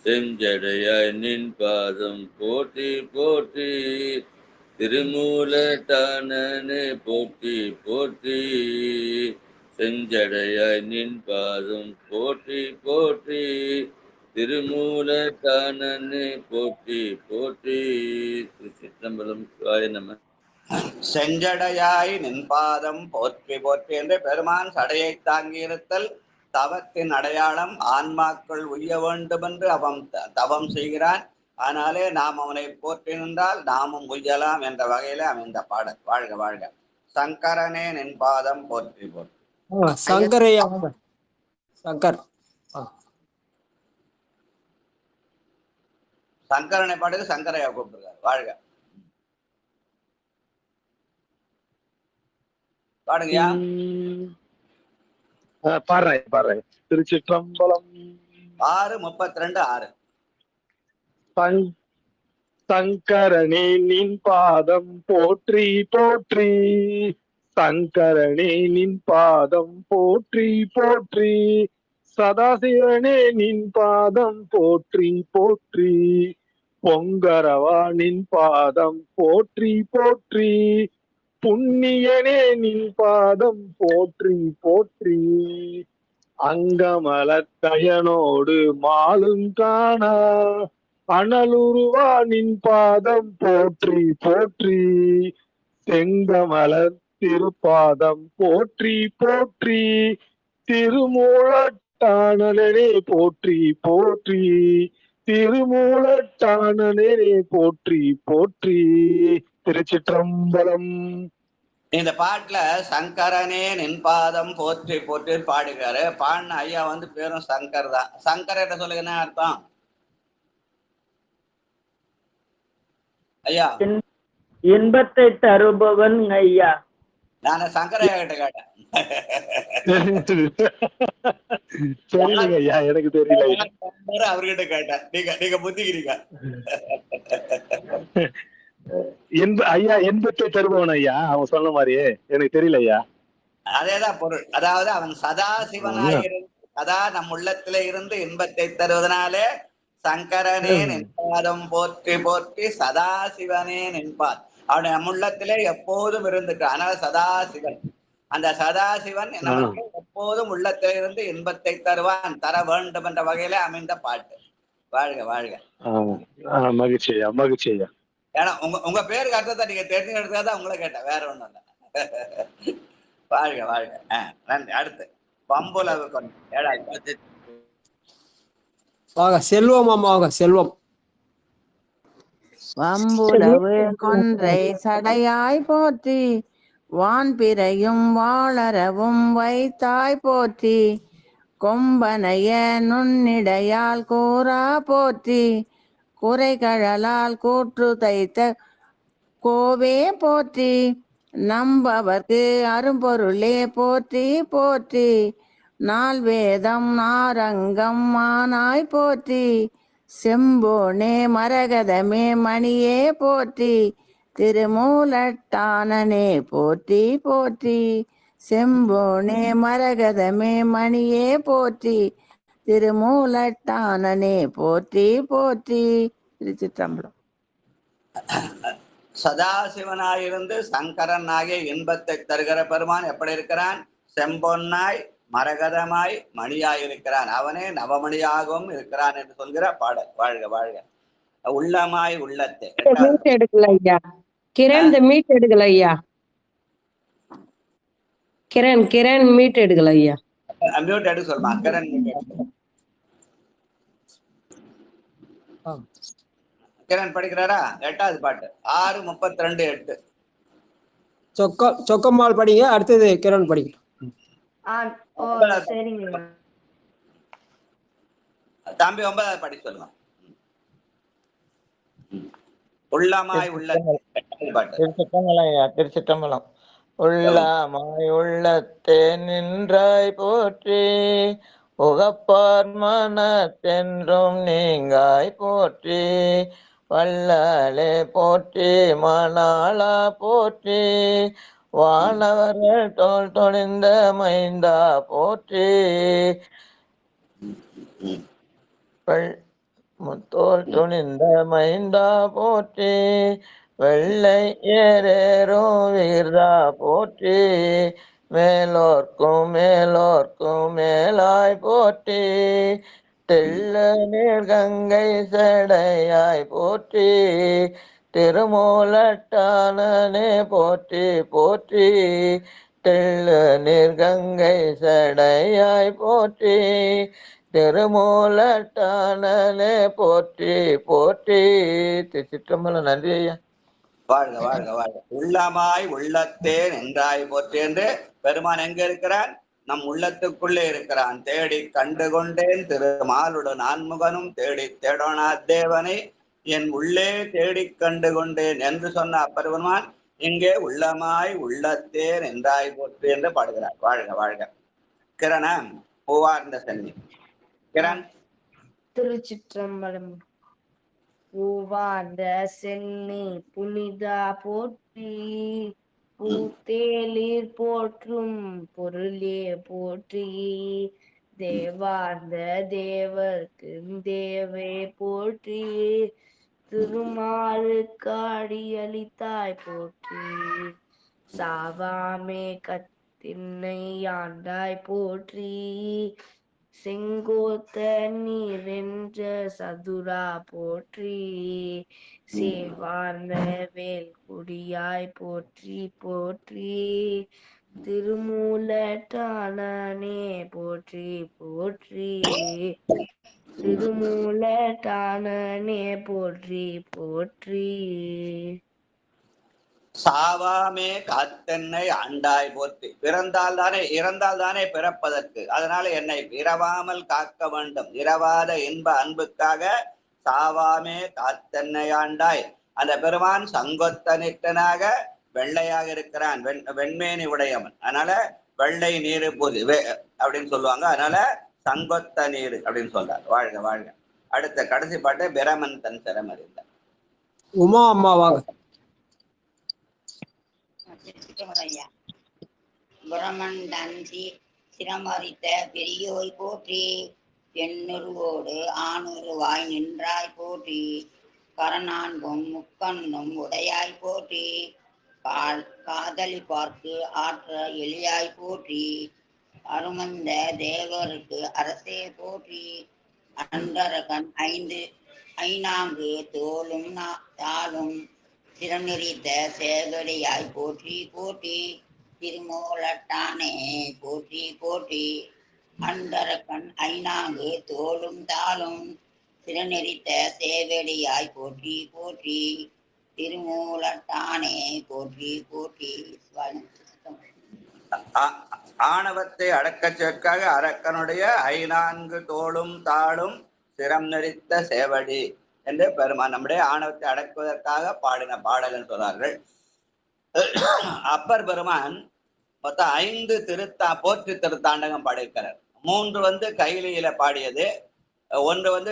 செஞ்சடையாய் நின் பாதம் போற்றி போற்றி திருமூலட்டானே போற்றி போற்றி செஞ்சடையாய் நின் பாதம் போற்றி போற்றி திருமூலட்டானே போற்றி போற்றி. திருச்சிற்றம்பலம். சிவாய நம. செஞ்சடையாய் நின்பாதம் போற்றி போற்றி என்று பெருமான் சடையை தாங்கியிருத்தல் தவத்தின் அடையாளம். ஆன்மாக்கள் உய்ய வேண்டும் என்று அவன் தவம் செய்கிறான். ஆனாலே நாம் அவனை போற்றி நின்றால் நாமும் உய்யலாம் என்ற வகையில அமைந்த பாடல். வாழ்க வாழ்க. சங்கரனே நின்பாதம் போற்றி போற்றி. சங்கரையா சங்கர் சங்கரனை பாட்டுக்கு சங்கரையா கூப்பிட்டுருக்காரு. வாழ்க. பாடுங்கயா. பாடுறேன். திருச்சிற்றம்பலம். 6:32 சங்கரனே நின் பாதம் போற்றி போற்றி சங்கரனே நின் பாதம் போற்றி போற்றி சதாசிவனே நின் பாதம் போற்றி போற்றி பொங்கரவா நின் பாதம் போற்றி போற்றி புண்ணியனே நின் பாதம் போற்றி போற்றி அங்கமலத்தயனோடு மாலும் காணா அனலுருவா நின் பாதம் போற்றி போற்றி செங்கமலர் திருப்பாதம் போற்றி போற்றி திருமூலட்டானனே போற்றி போற்றி திருமூலட்டானனே போற்றி போற்றி. திருச்சிற்றம்பலம். இந்த பாட்டுல சங்கரனே நின்பாதம் போற்றி போற்றி பாடுகிறாரு. பாடின ஐயா பேரும் சங்கர் தான். சங்கர் என்ன சொல்லுங்க, என்ன அர்த்தம் ஐயா? இன்பத்தை தருபவன் ஐயா. நான் சங்கரையா கிட்ட கேட்டேன். ஐயா எனக்கு தெரியல. அவர்கிட்ட கேட்டேன். நீங்க புத்திக்கிறீங்க. ஐயா இன்பத்தை தருபவன் ஐயா அவன் சொன்ன மாதிரியே எனக்கு தெரியல ஐயா. அதேதான் பொருள். அதாவது அவன் சதா சிவனாக இருந்து சதா நம் உள்ளத்திலே இருந்து இன்பத்தை தருவதனாலே சங்கரனே நின்பாதம் போற்றி போற்றி சதா சிவனே நின்பார். அவன் நம் உள்ளத்திலே எப்போதும் இருந்துட்டான். அதனால சதாசிவன். அந்த சதாசிவன் நமக்கு எப்போதும் உள்ளத்திலே இருந்து இன்பத்தை தருவான், தர வேண்டும் என்ற வகையில அமைந்த பாட்டு. வாழ்க வாழ்க. மகிழ்ச்சி ஐயா, மகிழ்ச்சி ஐயா. ஏன்னா உங்க பேருக்கு அர்த்தத்தை நீங்க தெரிஞ்சுக்கிறதுக்காக உங்களை கேட்டேன், வேற ஒண்ணும் இல்லை. வாழ்க வாழ்க. நன்றி. அடுத்து பம்புலவு கொண்டு 7வது. வாங்க செல்வம் அம்மா, வாங்க செல்வம். வம்புலவு கொன்றை சடையாய் போற்றி வான்பிறையும் வாளரவும் வைத்தாய் போற்றி கொம்பனைய நுண்ணிடையால் கூறா போற்றி குறைகழலால் கூற்று தைத்த கோவே போற்றி நம்பவர்க்கு அரும்பொருளே போற்றி போற்றி நால்வேதம் நாரங்கம் மானாய் போற்றி செம்போனே மரகதமே மணியே போற்றி, திருமூலட்டானனே போற்றி போற்றி. செம்போனே மரகதமே மணியே போற்றி, திருமூலட்டானனே போற்றி போற்றி. திருச்சிற்றம்பலம். சதாசிவனாயிருந்து சங்கரன் ஆகிய இன்பத்தை தருகிற பெருமான் எப்படி இருக்கிறான்? செம்பொன்னாய் மரகதமாய் மணியாய் இருக்கிறான். அவனே நவமணியாகவும் இருக்கிறான் என்று சொல்கிற பாடல். வாழ்க வாழ்க. உள்ளமாய் உள்ளத்தை மீட் எடுக்கல ஐயா. கிரண் மீட் எடுக்கல ஐயா. கிரண் மீட் எடுக்கல ஐயா. மியூட் எடுக்க சொல்லுமா. கிரண் கிரண் படிக்கிறாரா? 8வது பாட்டு 6:32 சொக்கம்மாள் படிங்க. அடுத்தது கிரண் படிக்கணும். தம்பி 9வது படி சொல்லுங்க. உள்ளமாய் உள்ள திருச்சிற்றம்பலம். உள்ளமாய் உள்ளத்தே நின்றாய் போற்றி, உகப்பார் மனத்தென்றும் நீங்காய் போற்றி. வள்ளலே போற்றி, மணாளா போற்றி, வானவர்கள் தோல் தொழிந்த மைந்தா போற்றி. தோல் துணிந்த மைந்தா போற்றி, வெள்ளை ஏறேறும் வீர்தா போற்றி. மேலோர்க்கும் மேலாய் போற்றி, தெள்ள நீர் கங்கை சடையாய் போற்றி. திருமூலட்டானனே போற்றி போற்றி, தெள்ள நீர் கங்கை சடையாய் போற்றி. திருமூலட்டானனே போற்றி போற்றி. திருச்சிற்றம்பலம். நன்றி ஐயா. வாழ்க வாழ்க வாழ்க. உள்ளமாய் உள்ளத்தே நின்றாய் போற்றி என்று பெருமான் எங்க இருக்கிறான்? நம் உள்ளத்துக்குள்ளே இருக்கிறான். தேடி கண்டு கொண்டேன் திருமாலுடன் நான்முகனும், தேடி தேடோனா தேவனை என் உள்ளே தேடி கண்டு கொண்டேன் என்று சொன்ன அப்பெருமான் இங்கே உள்ளமாய் உள்ளத்தே நின்றாய் போற்றி என்று பாடுகிறார். வாழ்க வாழ்க. கிரண பூவார்ந்த சென்னி. கிரண். திருச்சிற்றம்பலம். பூவார்ந்த சென்னி புனிதா போற்றி, பூத்தேளிர் போற்றும் பொருளே போற்றி. தேவார்ந்த தேவர்க்கு தேவே போற்றி, திருமாலுக்காடியளித்தாய் போற்றி. சாவாமே கத்தின்னை ஆண்டாய் போற்றி, செங்கோத்த நீரென்ற சதுரா போற்றி. சேவார்ந்த வேல் குடியாய் போற்றி போற்றி, திருமூலட்டானனே போற்றி போற்றி. திருமூலட்டானனே போற்றி போற்றி. சாவாமே காத்தென்னை ஆண்டாய் போற்றி. பிறந்தால் தானே இறந்தால் தானே பிறப்பதற்கு. அதனால என்னை பிறவாமல் காக்க வேண்டும். இரவாத இன்ப அன்புக்காக சாவாமே காத்தென்னை ஆண்டாய். அந்த பெருமான் சங்கொத்தனிட்டனாக வெள்ளையாக இருக்கிறான். வெண்மேனி உடையவன். அதனால வெள்ளை நீரு பூதி அப்படின்னு சொல்லுவாங்க. அதனால சங்கொத்த நீர் அப்படின்னு சொல்றார். வாழ்க வாழ்க. அடுத்த கடைசி பாட்டு பிரமன் தன் சிரம் அறிந்தார். உமா அம்மாவாக. பிரமன் தன் சிரமறித்த பெரியோய் போற்றி, பெண்ணுருவோடு ஆணுருவாய் நின்றாய் போற்றி. கரநான்கும் முக்கண்ணும் உடையாய் போற்றி, காதலி பார்க்கு ஆற்ற எளியாய் போற்றி. அருமந்த தேவருக்கு அரசே போற்றி, அன்றரகன் ஐநான்கு தோளும் தாளும் திறனெறித்த சேவடியாய் போற்றி போற்றி. திருமூலட்டானே போற்றி போற்றி, அண்டரக்கண் ஐநான்கு தோளும் தாளும் திறனெறித்த சேவடியாய் போற்றி போற்றி. திருமூலட்டானே போற்றி போற்றி. ஆணவத்தை அடக்கச்சற்காக அரக்கனுடைய 4 தோளும் தாளும் சிரம் நெறித்த சேவடி என்று பெருமான் நம்முடைய ஆணவத்தை அடக்குவதற்காக பாடின பாடல் என்று சொன்னார்கள். அப்பர் பெருமான் மொத்தம் 5 போற்றி திருத்தாண்டகம் பாடியிருக்கிறார். 3 கைலியில பாடியது, ஒன்று வந்து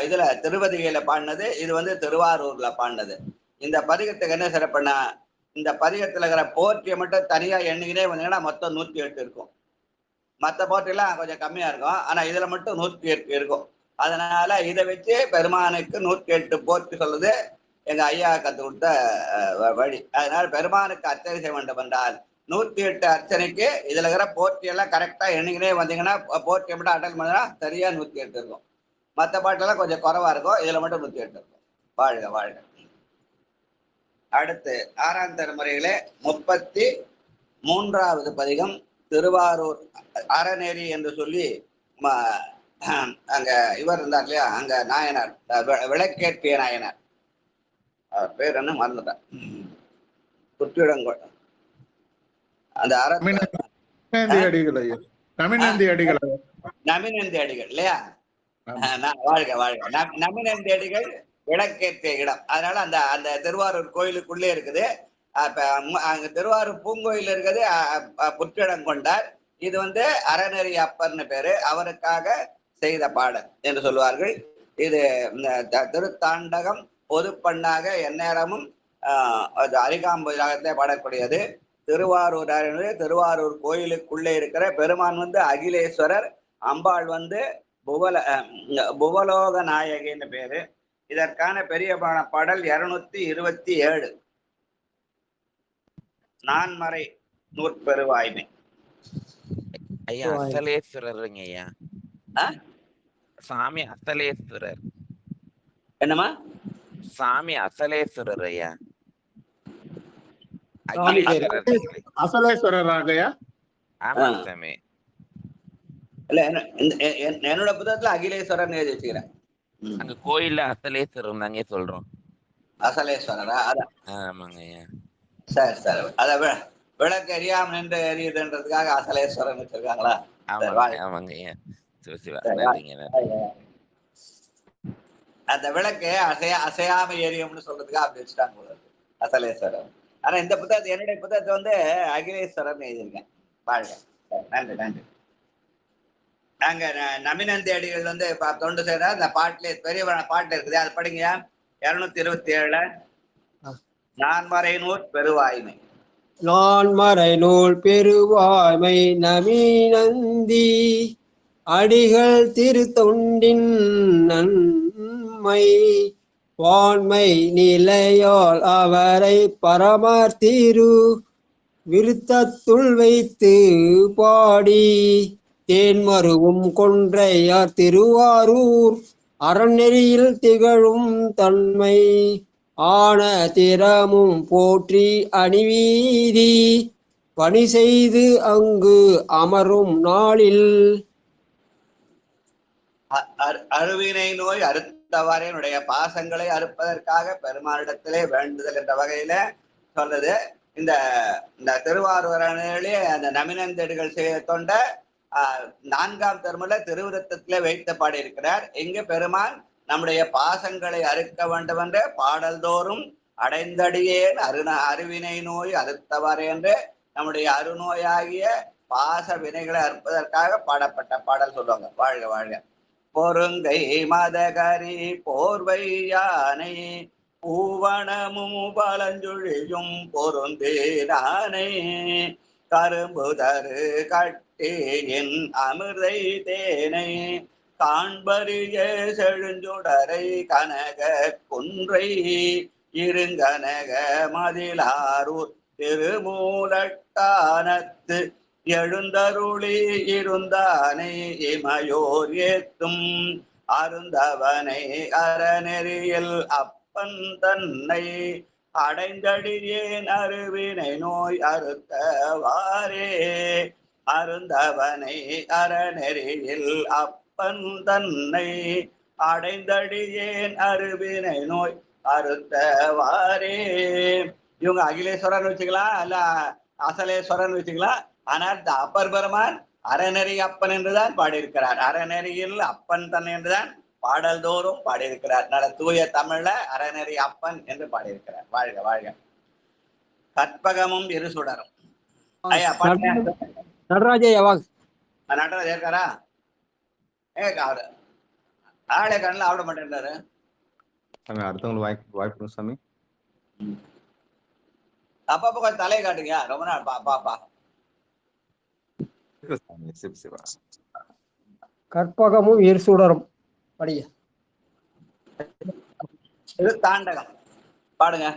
இதுல திருவதிகையில பாடினது, இது வந்து திருவாரூர்ல பாடினது. இந்த பதிகத்துக்கு என்ன சிறப்புன்னா, இந்த பதிகத்துல இருக்கிற போற்றியை மட்டும் தனியா எண்ணிக்கிட்டே வந்தீங்கன்னா மொத்தம் 108 இருக்கும். மற்ற போற்றிலாம் கொஞ்சம் கம்மியா இருக்கும், ஆனா இதுல மட்டும் 108 இருக்கும். அதனால இதை வச்சு பெருமானுக்கு 108 போற்றி சொல்றது எங்க ஐயா கத்து கொடுத்த வழி. அதனால பெருமானுக்கு அர்ச்சனை செய்ய வேண்டும் என்றால் 108 அர்ச்சனைக்கு இதுல இருக்கிற போற்றி எல்லாம் கரெக்டா எண்ணிக்கிட்டே வந்தீங்கன்னா போற்றி மட்டும் அட்டன் பண்ணா சரியா 108 இருக்கும். மற்ற பாட்டெல்லாம் கொஞ்சம் குறைவா இருக்கும், இதுல மட்டும் 108 இருக்கும். வாழ்க வாழ்க. அடுத்து 6ஆம் திருமுறையிலே 33வது பதிகம் திருவாரூர் அறநெறி என்று சொல்லி அங்க இவர் இருந்தார் இல்லையா, அங்க நாயனார், விளக்கேற்றிய நாயனார், அவர் பேர் என்ன மறந்துட்டார், குற்றிடங்கோள். அந்த நமினந்தி அடிகள் இல்லையா, வாழ்க வாழ்க. நமினந்தி அடிகள் விளக்கேற்றிய இடம். அதனால அந்த அந்த திருவாரூர் கோயிலுக்குள்ளே இருக்குது. அங்க திருவாரூர் பூங்கோயில் இருக்குது, புற்றிடங்கொண்டார். இது வந்து அறநெறி அப்பர்னு பேரு, அவருக்காக செய்த பாடல் என்று சொல்லுவார்கள். இது திருத்தாண்டகம் பொதுப்பண்ணாக எந்நேரமும் அரிகாம்பதிராகத்தை பாடக்கூடியது. திருவாரூர் திருவாரூர் கோயிலுக்குள்ளே இருக்கிற பெருமான் வந்து அகிலேஸ்வரர், அம்பாள் வந்து புவலோக நாயகின்னு பேரு. இதற்கான பெரிய பாடல் 227. நான்மறை நூற்பெருவாய்மை. ஐயா அசலேஸ்வரருங்க ஐயா. சாமி அசலேஸ்வரர். என்னமா? சாமி அசலேஸ்வரர் ஐயா. அசலேஸ்வரர். ஆமாங்க சாமி. இல்ல என்னோட புத்தகத்துல அகிலேஸ்வரர் எழுதி வச்சுக்கிறேன். அங்க கோயில்ல அசலேஸ்வரர் தாங்க சொல்றோம். அசலேஸ்வரரா? ஆமாங்க ஐயா. சரி சரி. அத விளக்கு எரியாம நின்று எரியுதுன்றதுக்காக அசலேஸ்வரன் வச்சிருக்காங்களா? ஆமாங்க ஐயா. அந்த விளக்கு அசையாம எரியும்னு சொல்றதுக்காக அப்படி வச்சுட்டாங்க போல அசலேஸ்வரர். ஆனா இந்த புத்தகத்தை, என்னுடைய புத்தகத்தை வந்து அகிலேஸ்வரன் எழுதியிருக்கேன். வாழ்க. நன்றி நன்றி. நாங்க நமினந்தி அடிகள் வந்து தொண்டு செய்யற அந்த பாட்டுல பெரிய பாட்டு இருக்குது, அது படிங்க. 227 நான்மறை நூல் பெருவாய்மை. நான்மறை நூல் பெருவாய்மை நமினந்தி அடிகள் திருத்தொண்டின் நன்மை வான்மை நிலையால் அவரை பரமர் திரு விருத்தத்துள் வைத்து பாடி தேன்மருவும் கொன்றையார் திருவாரூர் அறநெறியில் திகழும் தன்மை ஆன திறமும் போற்றி அணிவீதி பணி செய்து அங்கு அமரும் நாளில் அருவினை நோய் அறுத்தவரையினுடைய பாசங்களை அறுப்பதற்காக பெருமானிடத்திலே வேண்டுதல் என்ற வகையில சொல்றது. இந்த திருவாரூரே அந்த நமினந்தடிகள் செய்ய தொண்ட 4ஆம் திருமுறையில திருவிருத்தத்திலே வைத்து பாடியிருக்கிறார். இங்கு பெருமான் நம்முடைய பாசங்களை அறுக்க வேண்டும் என்று பாடல் தோறும் அடைந்தடியேன் அருவினை நோய் அறுத்தவர் என்று நம்முடைய அருநோயாகிய பாச வினைகளை அறுப்பதற்காக பாடப்பட்ட பாடல் சொல்லுவாங்க. வாழ்க வாழ்க. பொருங்கை மதகரி போர்வை யானை பூவனமும் பழஞ்சுழியும் பொருந்தேனானை கரும்பு தரு கட்டேன் அமிர்தை தேனை காண்பரிய செழுஞ்சுடரை கனக குன்றை இருங்கனக மதிலாரூர் திருமூலட்டானத்து எழுந்தருளி இருந்தானை இமையோர் ஏத்தும் அருந்தவனை அறநெறியில் அப்பன் தன்னை அடைந்தடியேன் அருவினை நோய் அறுத்தவாரே அருந்தவனை அறநெறியில் அப்பன் தன்னை அடைந்தடியேன் அருவினை நோய் அறுத்தவாரே. இவங்க அகிலேஸ்வரன் வச்சுக்கலாம், அல்ல அசலேஸ்வரன் வச்சுக்கலாம். ஆனால் இந்த அப்பர் பெருமான் அறநெறி அப்பன் என்றுதான் பாடியிருக்கிறார். அறநெறியில் அப்பன் தன்னை என்றுதான் பாடல் தோறும் பாடியிருக்கிறார். நல்ல தூய தமிழ்ல அறநெறி அப்பன் என்று பாடியிருக்கிறார். வாழ்க வாழ்க. கற்பகமும் இருசுடரும். ஐயா நடராஜா நடராஜா இருக்காரா? ஆளை கண்ணில் ஆட மாட்டேன்றாரு சாமி. அடுத்தவங்களுக்கு வாய்ப்பு சாமி. அப்பப்ப கொஞ்சம் தலையை காட்டுங்க. ரொம்ப நாள் பாப்பா. சிவா. கற்பகமும் இருசுடரும் படிங்க. இது தாண்டகம் பாடுங்க.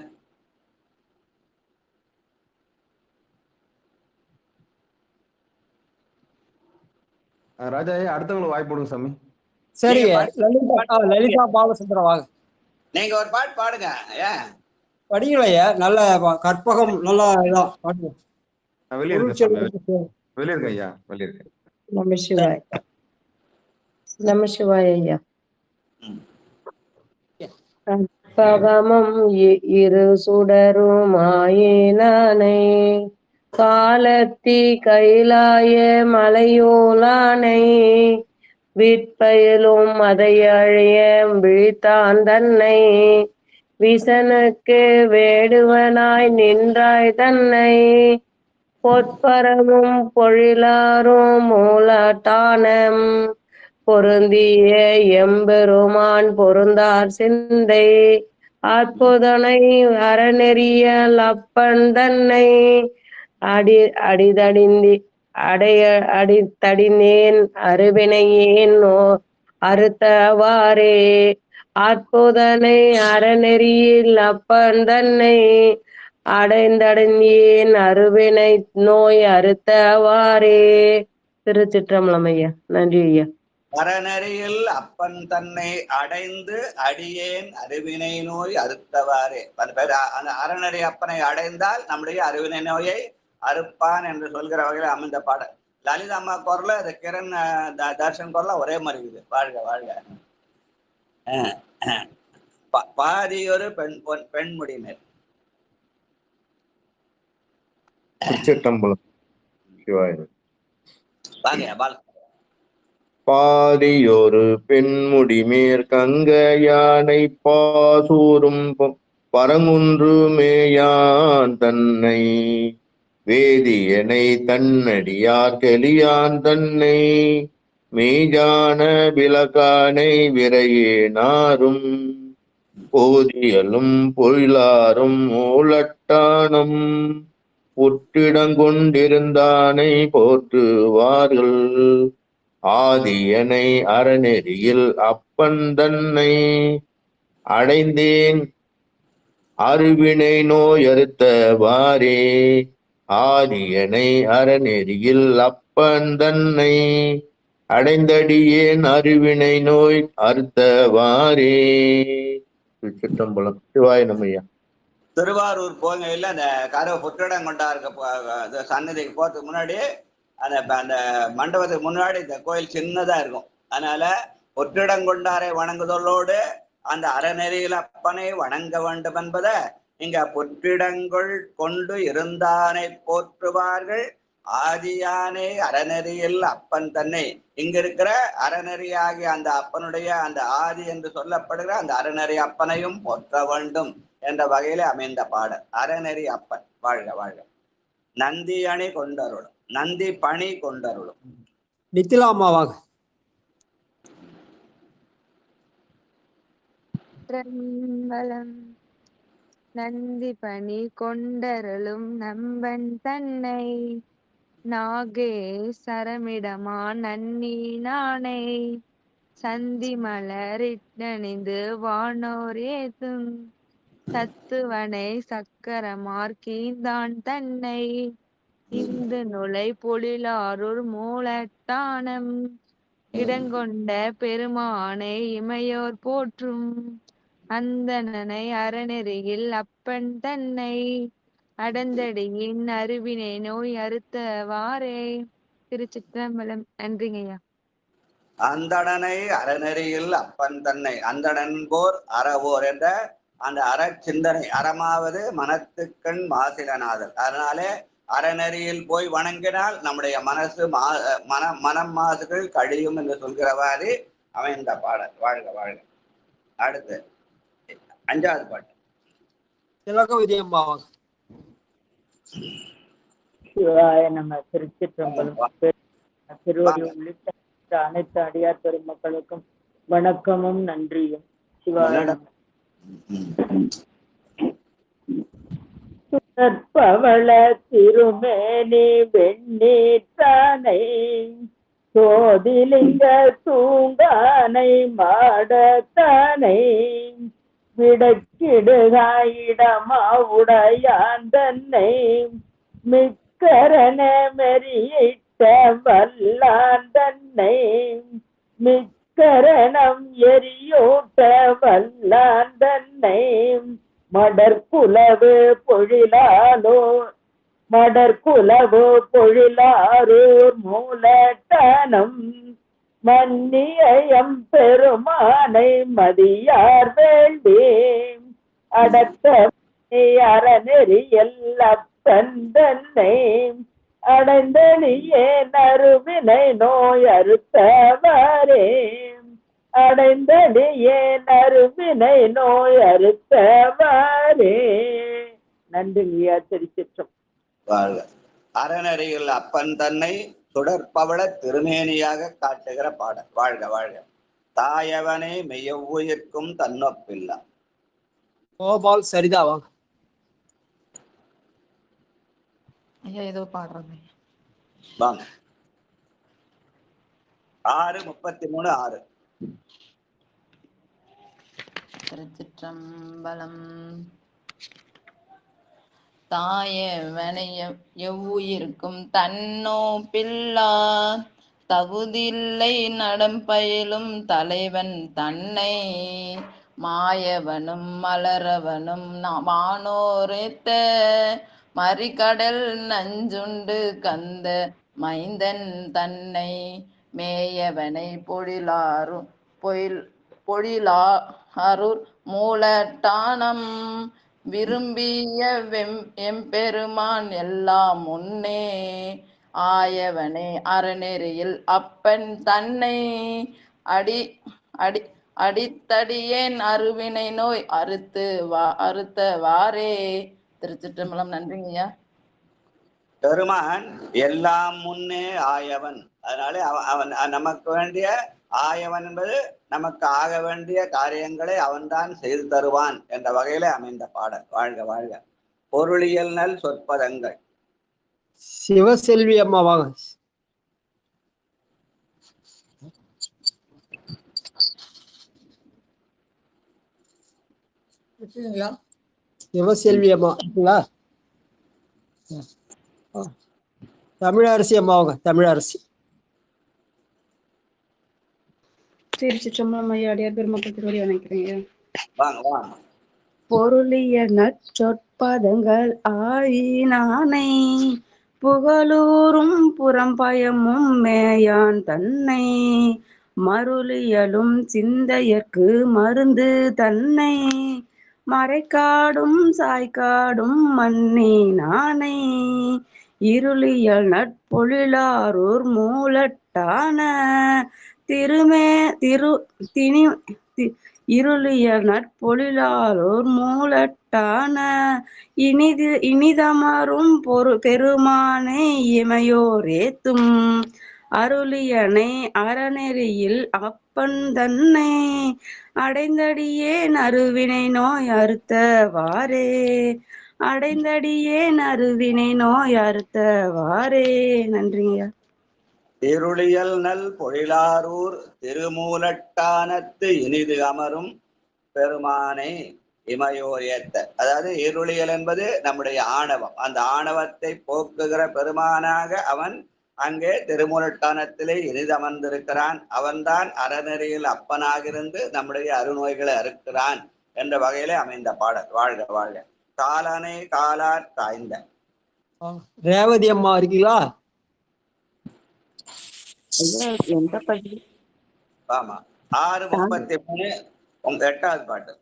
ராஜா அடுத்தவங்களுக்கு வாய்ப்பு போடுங்க சாமி. சரி, லலிதா பாலசுந்தரம் வாங்க. நீங்க ஒரு பாட்டு பாடுங்க. ஏன் படிக்கலையா? நல்ல கற்பகம் நல்லா இதான் பாடுங்க. வெளியே இருக்கு ஐயா, வெளியே இருக்கு. நம சிவாய். நம சிவாய் ஐயா. கற்பகமும் இரு சுடரும் ஆயினானை காலத்தி கைலாய மலையோலானை விற்பயிலும் அதை அழிய விழித்தான் தன்னை விசனுக்கு வேடுவனாய் நின்றாய் தன்னை பொற்பரமும் பொழிலாரும் மூலட்டானம் பொருந்திய எம்பெருமான் பொருந்தார் சிந்தை அற்புதனை அறநெறியல் அப்பன் தன்னை அடித்தடிந்தேன் அருவினையேன் அறுத்தவாறே அற்புதனை அறநெறியில் அப்பன் தன்னை அடைந்தடைந்தேன் அருவினை நோய் அறுத்தவாறே. திருச்சிற்றம்பலம் ஐயா. நன்றி ஐயா. அறநெறியில் அப்பன் தன்னை அடைந்து அடியேன் அருவினை நோய் அறுத்தவாறே. அந்த அறநெறி அப்பனை அடைந்தால் நம்முடைய அருவினை நோயை அறுப்பான் என்று சொல்கிற வகையில் அமைந்த பாடல். லலிதா அம்மா குரல அது கிரண் தர்ஷன் குரல ஒரே மாதிரி இருக்குது. வாழ்க வாழ்க. பாதியொரு பெண்முடியினர். பாதியொரு பெண்முடி மேற்கங்க யானை பாசூரும் பரங்குன்று மேயான் தன்னை வேதியனை தன்னடியார் கெளியான் தன்னை மெய்ஞான விளக்கானை விரையேனாரும் போதியலும் பொயிலாரும் மூலட்டானம் புற்றிடங்கொண்டிருந்தானை போற்றுவார்கள் ஆதியனை அறநெறியில் அப்பன் தன்னை அடைந்தேன் அருவினை நோயறுத்தவாறே ஆதியனை அறநெறியில் அப்பன் தன்னை அடைந்தடியேன் அருவினை நோய் அறுத்தவாறே. திருச்சிற்றம்பலம். சிவாய நமய்யா. திருவாரூர் போகையில் அந்த கரை புற்றிடங்கொண்டாருக்கு சன்னதிக்கு போறதுக்கு முன்னாடி அந்த மண்டபத்துக்கு முன்னாடி இந்த கோயில் சின்னதா இருக்கும். அதனால புற்றிடங்கொண்டாரை வணங்குதலோடு அந்த அறநெறியில் அப்பனை வணங்க வேண்டும் என்பதை இங்க புற்றிடங்கள் கொண்டு இருந்தானை போற்றுவார்கள் ஆதியானே அறநெறியில் அப்பன் தன்னை. இங்க இருக்கிற அறநெறியாகிய அந்த அப்பனுடைய அந்த ஆதி என்று சொல்லப்படுகிற அந்த அறநெறி அப்பனையும் போற்ற வேண்டும் என்ற வகையில அமைந்த பாடல் அறநெறி அப்பன். வாழ்க வாழ்க. நந்தி அணி கொண்டருளும், நந்தி பணி கொண்டருளும். நித்திலாமாவாங்க. நந்தி பணி கொண்டருளும் நம்பன் தன்னை நாகே சரமிடமா நன்னி நானை சந்தி மலரிட்டணிந்து வானோர் ஏத்தும் சத்துவனை சக்கரமார் கீந்தான் தன்னை இந்த நுழை பொழிலாரூர் மூலட்டானம் இடங்கொண்ட பெருமானை இமையோர் போற்றும் அந்தணனை அறநெறியில் அப்பன் தன்னை அடந்தடியின் அருவினை நோய் அறுத்தவாறே. திருச்சிற்றம்பலம். நன்றிங்கய்யா. அந்தடனை அறநெறியில் அப்பன் தன்னை. அந்தடன் போர் அறவோர் என்ற அந்த அற சிந்தனை, அறமாவது மனத்துக்கண் மாசிலனாதல். அதனாலே அறநெறியில் போய் வணங்கினால் நம்முடைய மனசு மனம் மாசுகள் கழியும் என்று சொல்கிறவாறு அமைந்த பாடல். வாழ்க வாழ்க. அடுத்து 5வது பாட்டு. திலக விஜயம்மாவாங்க. சிவாய நம்ம. திருச்சிற்றம்பலம். திருவடி உள்ளிட்ட அனைத்து அடியார் பெருமக்களுக்கும் வணக்கமும் நன்றியும். சிவாயனம். சுடற்பவள திருமேனி வெண்ணீற்றானை சோதிலிங்க தூங்கானை மாடத்தானை விடக்கிடுகாயிடமா உடையான் தன்னை மிக்கரன மெறியிட்ட வல்லான் தன்னை மிக்கரணம் எரியூட்ட வல்லான் தன்னை மடற்குலவு பொழிலாரூர் மூலட்டானம் மன்னியம் பெருமானை மதியார் வேண்டி அடக்க அறநெறியல் அப்பன் தன்னை அடைந்தனியே நறுவினை நோய் அறுத்தவாரே அடைந்தடியே நறுவினை நோய் அறுத்தவாரே. நன்றிங்கய்யா. திருச்சிற்றம். அறநெறியில் அப்பன் தன்னை சுடற்பவள திருமேனியாக காட்டுகிற பாடல். வாழ்க வாழ்க. தாயவனே மெய்யவ்வுயிர்க்கும் தன்னொப்பில்லா. கோபால் சரிதாவா? ஐயா ஏதோ பாடுறாங்க. வாங்க. 6:33 திருச்சிற்றம்பலம். தாயவனை எவ்வுயிர்க்கும் தன்னோ பில்லா தகுதில்லை நடம்பயிலும் தலைவன் தன்னை மாயவனும் மலரவனும் வானோரேத்த மறிகடல் நஞ்சுண்டு கந்த மைந்தன் தன்னை மேயவனை பொழிலாரூர் மூலட்டானம் விரும்பிய எம்பெருமான் எல்லாம் முன்னே ஆயவனே அறநெறியில் அப்பன் தன்னை அடித்தடியேன் அருவினை நோய் அறுத்தவாறே. திருச்சிற்றம்பலம். நன்றிங்கய்யா. பெருமான் எல்லாம் முன்னே ஆயவன். அதனால அவன் நமக்கு வேண்டிய ஆயவன் என்பது நமக்கு ஆக வேண்டிய காரியங்களை அவன்தான் செய்து தருவான் என்ற வகையில அமைந்த பாடல். வாழ்க வாழ்க. பொருளியல் நல் சொற்பதங்கள். சிவசெல்வி அம்மா வாங்க. சிவசெல்வி அம்மா இருக்குங்களா? தமிழரசி அம்மா வாங்க. தமிழரசி. திருச்சிற்றம்பலம் ஐயா. அடியார் பெருமக்கள் திருவடி வணக்கிறீங்க. பொருளிய நற்சொற்பதங்கள் ஆயினானை புகழூரும் புறம்பயமும் மேயான் தன்னை மருளியலும் சிந்தையற்கு மருந்து தன்னை மறைக்காடும் சாய்க்காடும் மன்னி நானை இருளியல் நட்பொழிலாரூர் மூலட்டான இருளிய நட்பொழிலாரூர் மூலட்டான இனிதமரும் பெருமானை இமையோரேத்தும் அருளியனை அறநெறியில் அப்பன் தன்னை அடைந்தடியேன் அருவினை நோய் அறுத்தவாறே அடைந்தடியேன் அருவினை நோய் அறுத்தவாறே. நன்றிங்கய்யா. இருளியல் நல் பொழிலாரூர் திருமூலட்டானத்து இனிது அமரும் பெருமானை இமையோர் ஏத்த. அதாவது இருளியல் என்பது நம்முடைய ஆணவம். அந்த ஆணவத்தை போக்குகிற பெருமானாக அவன் அங்கே திருமூலட்டானத்திலே இனிதமர்ந்திருக்கிறான். அவன்தான் அறநெறியில் அப்பனாகிருந்து நம்முடைய அருநோய்களை அறுக்கிறான் என்ற வகையிலே அமைந்த பாடல். வாழ்க வாழ்க. காலனை காலார் தாய்ந்த. ரேவதி அம்மா இருக்கீங்களா? ஆமா. 6:33 உங்க 8வது பாட்டு.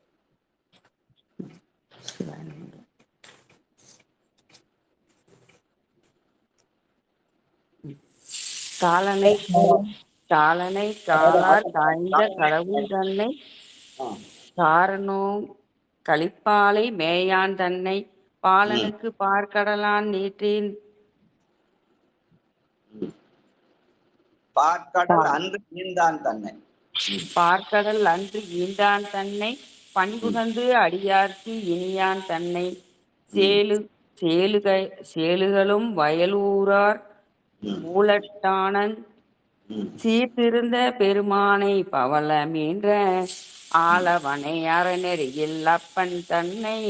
காலனை காலார் தாய்ந்த கடவுள் தன்னை காரணோ களிப்பாலை மேயான் தன்னை பாலனுக்கு பார்க்கடலான் நீற்றின் பார்க்கடல் அன்று நீந்தான் தன்னை. பார்க்கடல் அன்று ஈண்டான் தன்னை பண்புகந்து அடியார்க்கு இனியான் தன்னை சேலுகளும் வயலூரார் மூலட்டானன் சீர்திருந்த பெருமானை பவளமீன்ற ஆலவனை அறநெறியில் அப்பன் தன்னை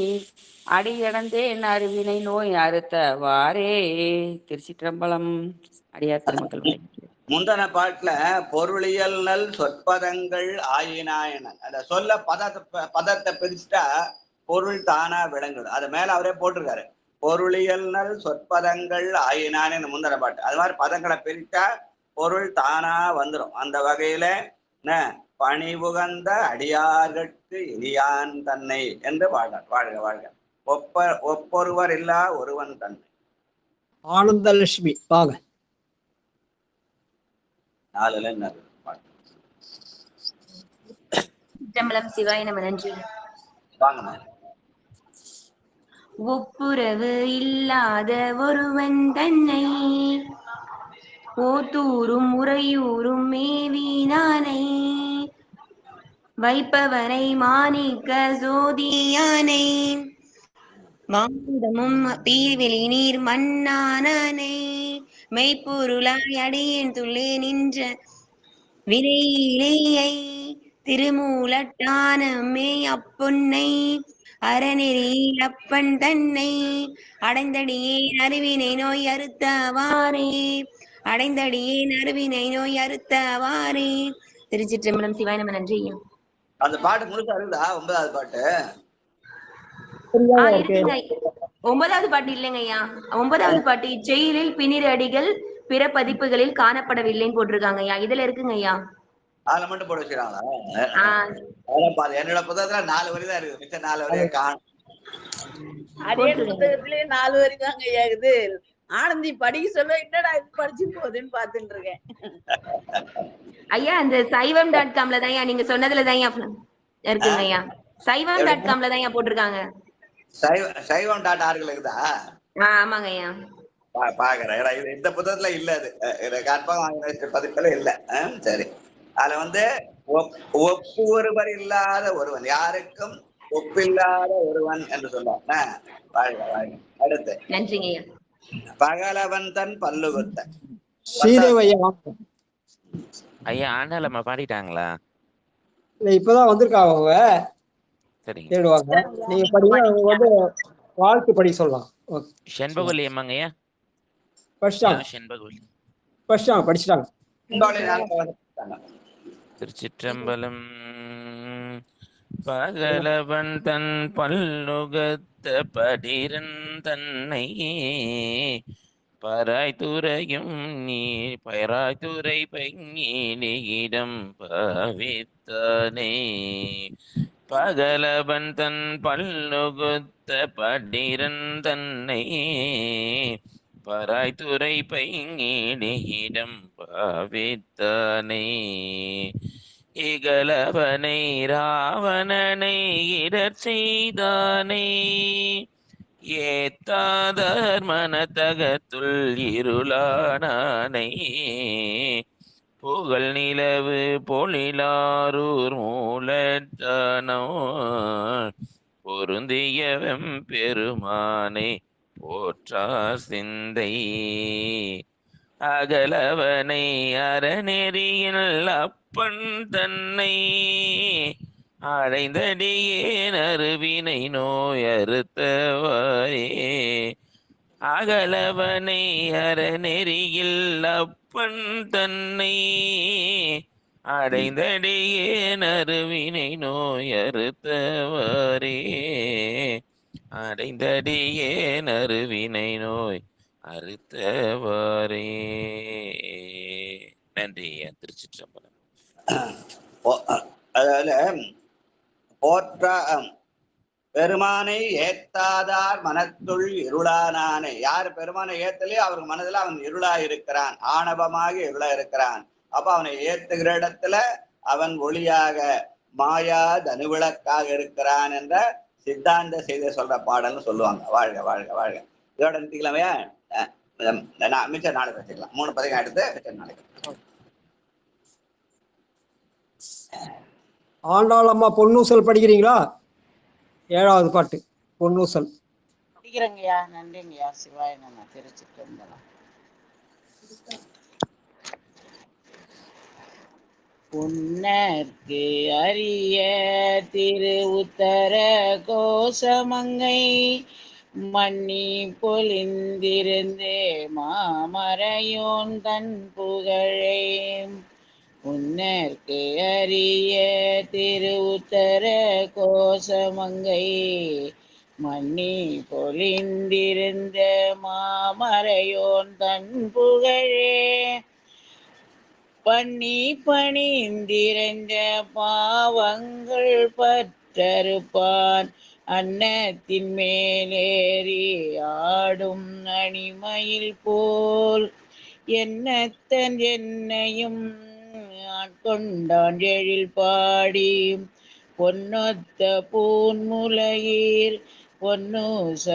அடியடந்தேன் அருவினை நோய் அறுத்தவாறே. திருச்சிற்றம்பலம். அடியார் திருமக்கள் முந்தன பாட்டுல பொருளியல் நல் சொற்பதங்கள் ஆயினாயன அந்த சொல்ல பதத்தை பிரிச்சுட்டா பொருள் தானா விளங்குது. அது மேல அவரே போட்டிருக்காரு, பொருளியல் நல் சொற்பதங்கள் ஆயினான்னு முந்தன பாட்டு. அது மாதிரி பதங்களை பிரித்தா பொருள் தானா வந்துடும். அந்த வகையில பணிவுகந்த அடியார்கட்கு இனியான் தன்னை என்று வாழ்க வாழ்க வாழ்க. ஒப்பொருவர் இல்லா ஒருவன் தன்னை. ஆனந்தலட்சுமி வாங்க. 4ல என்ன சிவாய நம. நன்றி. வாங்க. ஒப்புரவு இல்லாத ஒருவன் தன்னை ஓத்தூரும் உறையூரும் மேவினானை வைப்பவரை மாணிக்க சோதியானை வாங்குதமும் பீர்வெளி நீர் மண்ணானனை மெய்ப்பொருளாய் அடியேன் துள்ளே நின்ற வினையிலேயை திருமூலட்டானமே அப்பொன்னை அறநெறி அப்பன் தன்னை அடைந்தடியேன் அருவினை நோய் அறுத்தவாறே அடைந்தடியேன் அருவினை நோய் அறுத்தவாறே. திருச்சிற்றம்பலம். சிவாய நம. நன்றி. அந்த பாட்டு முழுக்க இருக்குதா? 9வது பாட்டு இருக்குங்க. 9வது பாட்டு இல்லைங்க ஐயா. 9வது பாட்டு இச்செயலில் பின்னிரு அடிகள் பிற பதிப்புகளில் காணப்படவில்லைன்னு போட்டிருக்காங்க ஐயா. இதுல இருக்குங்க ஐயா. அதுல மட்டும் போட வச்சுக்காங்களா? என்னோட புத்தகத்துல 4 வரி தான் இருக்கு, மிச்ச 4 வரியை காணும். அடியேன் புத்தகத்திலேயே 4 வரி தாங்க ஐயா இருக்குது. ஆனந்தி படிக்க சொல்ல என்னடா இது படிச்சு போகுதுன்னு பாத்துட்டு இருக்கேன் ஐயா. அந்த சைவம்.comல தான் ஐயா நீங்க சொன்னதுல தான் ஐயா இருக்குங்க ஐயா. சைவம்.comல தான் ஐயா போட்டிருக்காங்க. சைவம்.org இருக்குதா? ஆமாங்க ஐயா. பாக்குறேன். இந்த புத்தகத்துல இல்ல, அது கன்ஃபார்ம் பதிப்புல இல்ல. சரி. அதுல ஒப்புவர் இல்லாத ஒருவன், யாருக்கும் ஒப்பில்லாத ஒருவன் என்று சொல்லுவான். வாழ்க வாழ்க. அடுத்து நன்றிங்க ஐயா. பகலவன் தன் பல்லுகுத்த. ஐயா ஆண்டாளம்மா பாடிட்டாங்களா? இப்பதான் வந்திருக்காங்க அவங்க. தேடுவாங்க. நீங்க படிங்க. அவங்க வாழ்த்து படி சொல்லலாம். செண்பகவல்லி அம்மாங்க ஐயா படிச்சுட்டாங்க. திருச்சிற்றம்பலம். பகலவன் தன் பல்லுகத்த படிரன் தன்னை பராய்த்துறையும் நீ பராய்த்துறை பங்கிடம் பவித்தானே. பகலவன் தன் பல்லுகுத்த படிரன் தன்னை பராய்த்துறை பங்கிடம் பவித்தானே. இகலவனை ராவணனை இடர் செய்தானே ஏத்தாதர் மனத்தகத்துள் இருளானானை புகழ் நிலவு பொழிலாரூர் மூலத்தானோ பொருந்தியவம் பெருமானை போற்றார் சிந்தை. அகலவனை அறநெறியில் அப்பன் தன்னை அடைந்தடியேன் அருவினை நோய் அறுத்தவாறே. அகலவனை அறநெறியில் அப்பன் தன்னை அடைந்தடியேன் அருவினை நோய் அறுத்தவாறே. அடைந்தடியேன் அருவினை நோய் அறுத்தவாறே. நன்றி. திருச்சிற்றம்பலம். அதாவது போற்ற பெருமானை ஏத்தாதார் மனத்துள் இருளானானே. யாரு பெருமானை ஏத்தலையோ அவருக்கு மனதுல அவன் இருளா இருக்கிறான், ஆணவமாக இருளா இருக்கிறான். அப்ப அவனை ஏத்துகிற இடத்துல அவன் ஒளியாக மாயா தனுவிளக்காக இருக்கிறான் என்ற சித்தாந்த செய்தி சொல்ற பாடல்னு சொல்லுவாங்க. வாழ்க வாழ்க வாழ்க. இதோட நிறுத்திக்கலாமையா? மிச்சம் நாளைக்கு வச்சுக்கலாம். 3 பதிகம் எடுத்து மிச்சம் நாளைக்கு. ஆண்டாள் அம்மா பொன்னூசல் படிக்கிறீங்களா? 7வது பாட்டு பொன்னூசல். படிக்கிறேங்கய்யா. நன்றிங்கய்யா. சிவாய நம. திருச்சிற்றம்பலம். பொன்னர்க்கு அரிய திரு உத்தர கோசமங்கை மன்னி பொலிந்திருந்தே மாமரையோன் தன் புகழே. உன்னர்க்கு அரிய திரு உத்தர கோசமங்கை மன்னி பொலிந்திருந்த மாமரையோன் தன் புகழே. பண்ணி பணிந்திருந்த பாவங்கள் பற்றறுப்பான் அன்னத்தின் மேலேறி ஆடும் அணிமயில் போல் என்னத்தன் என்னையும் ஆட்கொண்டான் எழில் பாடி. பொன்னொத்த பூன்முலையீர் பொன்னூசலாடாமோ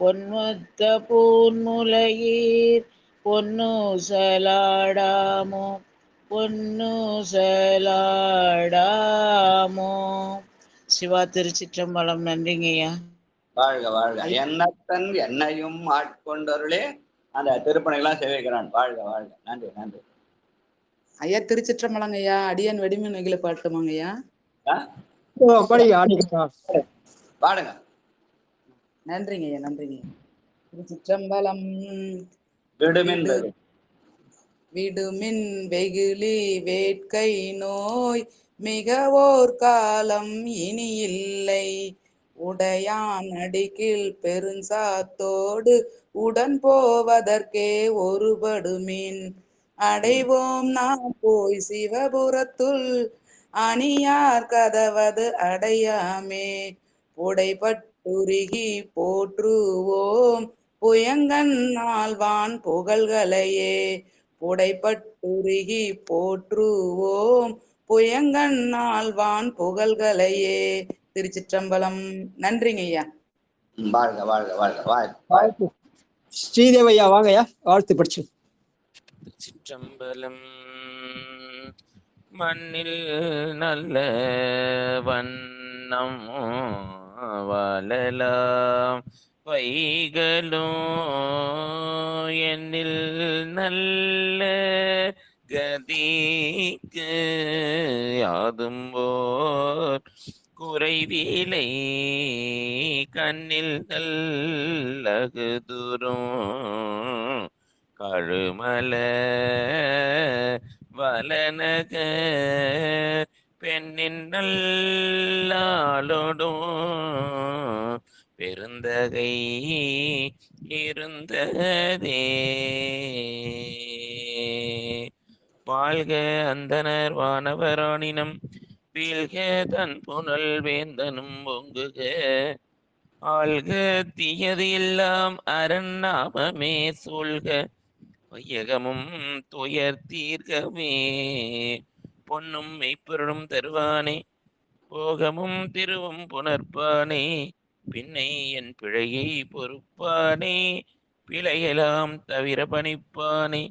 பொன்மொத்த பூன்முலையீர் பொன்னூசலாடாமோ பொன்னூசலாடாமோ. சிவா திருச்சிற்றம்பலம். நன்றிங்கய்யா. வாழ்க வாழ்க. என்னத்தன் என்னையும் ஆட்கொண்டவர்களே அந்த திருப்பணிகள்லாம் சேவிக்கிறான். வாழ்க வாழ்க. நன்றி நன்றி ஐயா. திருச்சிற்றம்பலங்க ஐயா. அடியன் வெடிமை நெகிழ பாட்டுமாங்க ஐயா. பாடுங்க. நன்றிங்க ஐயா. நன்றிங்க. திருச்சிற்றம்பலம். விடுமின் வெகுளி வேட்கை நோய் மிகவோர் காலம் இனி இல்லை. உடையான் அடிக்கில் பெருஞ்சாத்தோடு உடன் போவதற்கே ஒருபடுமின். அடைவோம் நாம் போய் சிவபுரத்துள் அணியார் கதவது அடையாமே. புடைபட்டுருகி போற்றுவோம் புயங்கன் ஆழ்வான் புகழ்களையே. புடைபட்டுருகி போற்றுவோம் புயங்கன் ஆழ்வான் புகழ்களையே. திருச்சிற்றம்பலம். நன்றிங்க ஐயா. வாழ்க வாழ்க வாழ்க. வாழ்த்து. ஸ்ரீதேவையா வாங்கய்யா, வாழ்த்து படிச்சு. சிற்றம்பலம். மண்ணில் நல்ல வண்ணம் வாழலாம் வைகளும் என்னில் நல்ல கதிக்கு யாதும் போர் குறைவிலை கண்ணில் நல்லகுதுரும் கழுமல வலனக பெண்ணின் நல்லாளோடும் பெருந்தகை இருந்ததே. வாழ்க அந்தனர் வானவராணினம் வீழ்க தன் புனல் வேந்தனும் பொங்குக. ஆள்க தீயது எல்லாம் அரண் நாமமே சூழ்க வையகமும் துயர் தீர்க்கவே. பொன்னும் மெய்ப்பொருளும் தருவானே போகமும் திருவும் புணர்ப்பானே. பின்னை என் பிழையை பொறுப்பானே பிழையெல்லாம் தவிர பணிப்பானே.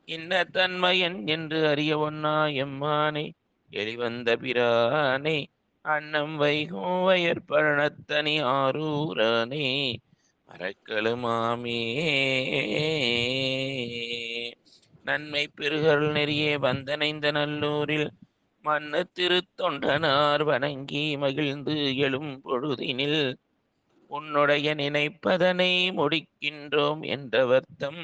இன்ன தன்மையன் என்று அறிய ஒன்னா எம்மானே எளிவந்த பிரானே. அன்னம் வைகும் வயற் பழனத்தனி ஆரூரானே மரக்களுமாமே. நன்மை பெருகல் நெறியே வந்தனைந்த நல்லூரில் மண்ணு திருத்தொண்டனார் வணங்கி மகிழ்ந்து எழும் பொழுதினில் உன்னுடைய நினைப்பதனை முடிக்கின்றோம் என்றவர்த்தம்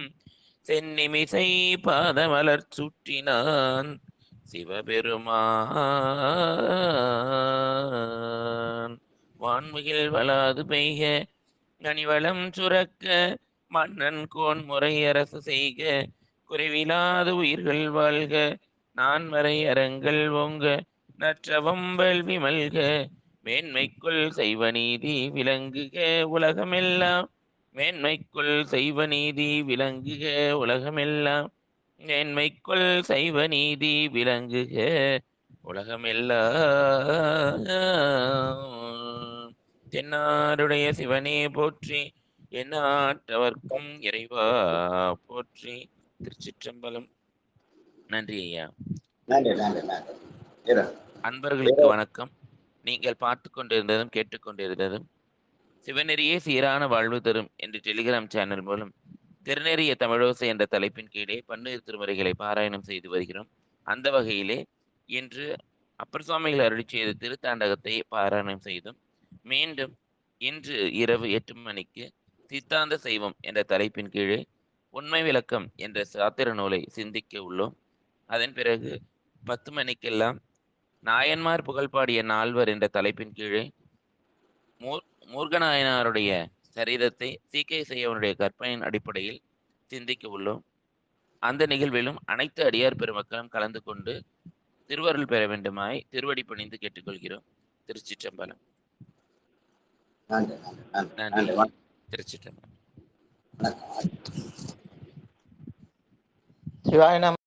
சென்னிமிசை பாதமலர் சுற்றினான் சிவபெருமான். வான்முகில் வளாது பெய்க கனிவளம் சுரக்க மன்னன் கோன் முறை அரசு செய்க குறைவிலாத உயிர்கள் வாழ்க நான்மறை அறங்கள் ஓங்க நற்றவம் வேள்வி மல்க. மேன்மைக்குள் செய்வ நீதி விளங்குக உலகமெல்லாம் மேன்மைக்குள் செய்வ நீதி விளங்குக உலகமெல்லாம் மேன்மைக்குள் செய்வ நீதி விளங்குக உலகமெல்லாம். தென்னாருடைய சிவனே போற்றி எந்நாட்டவர்க்கும் இறைவா போற்றி. திருச்சிற்றம்பலம். நன்றி ஐயா. நன்றி நன்றி நன்றி இரு. அன்பர்களுக்கு வணக்கம். நீங்கள் பார்த்து கொண்டிருந்ததும் கேட்டுக்கொண்டிருந்ததும் சிவநெறியே சீரான வாழ்வு தரும் என்ற டெலிகிராம் சேனல் மூலம் திருநெறிய தமிழோசை என்ற தலைப்பின் கீழே பன்னிரு திருமுறைகளை பாராயணம் செய்து வருகிறோம். அந்த வகையிலே இன்று அப்பர் சுவாமிகள் அருளி செய்த திருத்தாண்டகத்தை பாராயணம் செய்தும் மீண்டும் இன்று இரவு 8 மணிக்கு சித்தாந்த சைவம் என்ற தலைப்பின் கீழே உண்மை விளக்கம் என்ற சாத்திர நூலை சிந்திக்க உள்ளோம். அதன் பிறகு 10 மணிக்கெல்லாம் நாயன்மார் புகழ்பாடிய நால்வர் என்ற தலைப்பின் கீழே மூர்கநாயனாருடைய சரிதத்தை சீக்கை செய்யவனுடைய கற்பனையின் அடிப்படையில் சிந்திக்க உள்ளோம். அந்த நிகழ்விலும் அனைத்து அடியார் பெருமக்களும் கலந்து கொண்டு திருவருள் பெற வேண்டுமாய் திருவடி பணிந்து கேட்டுக்கொள்கிறோம். திருச்சிற்றம்பலம். நன்றி. திருச்சிற்றம்பலம். சிவாய நம.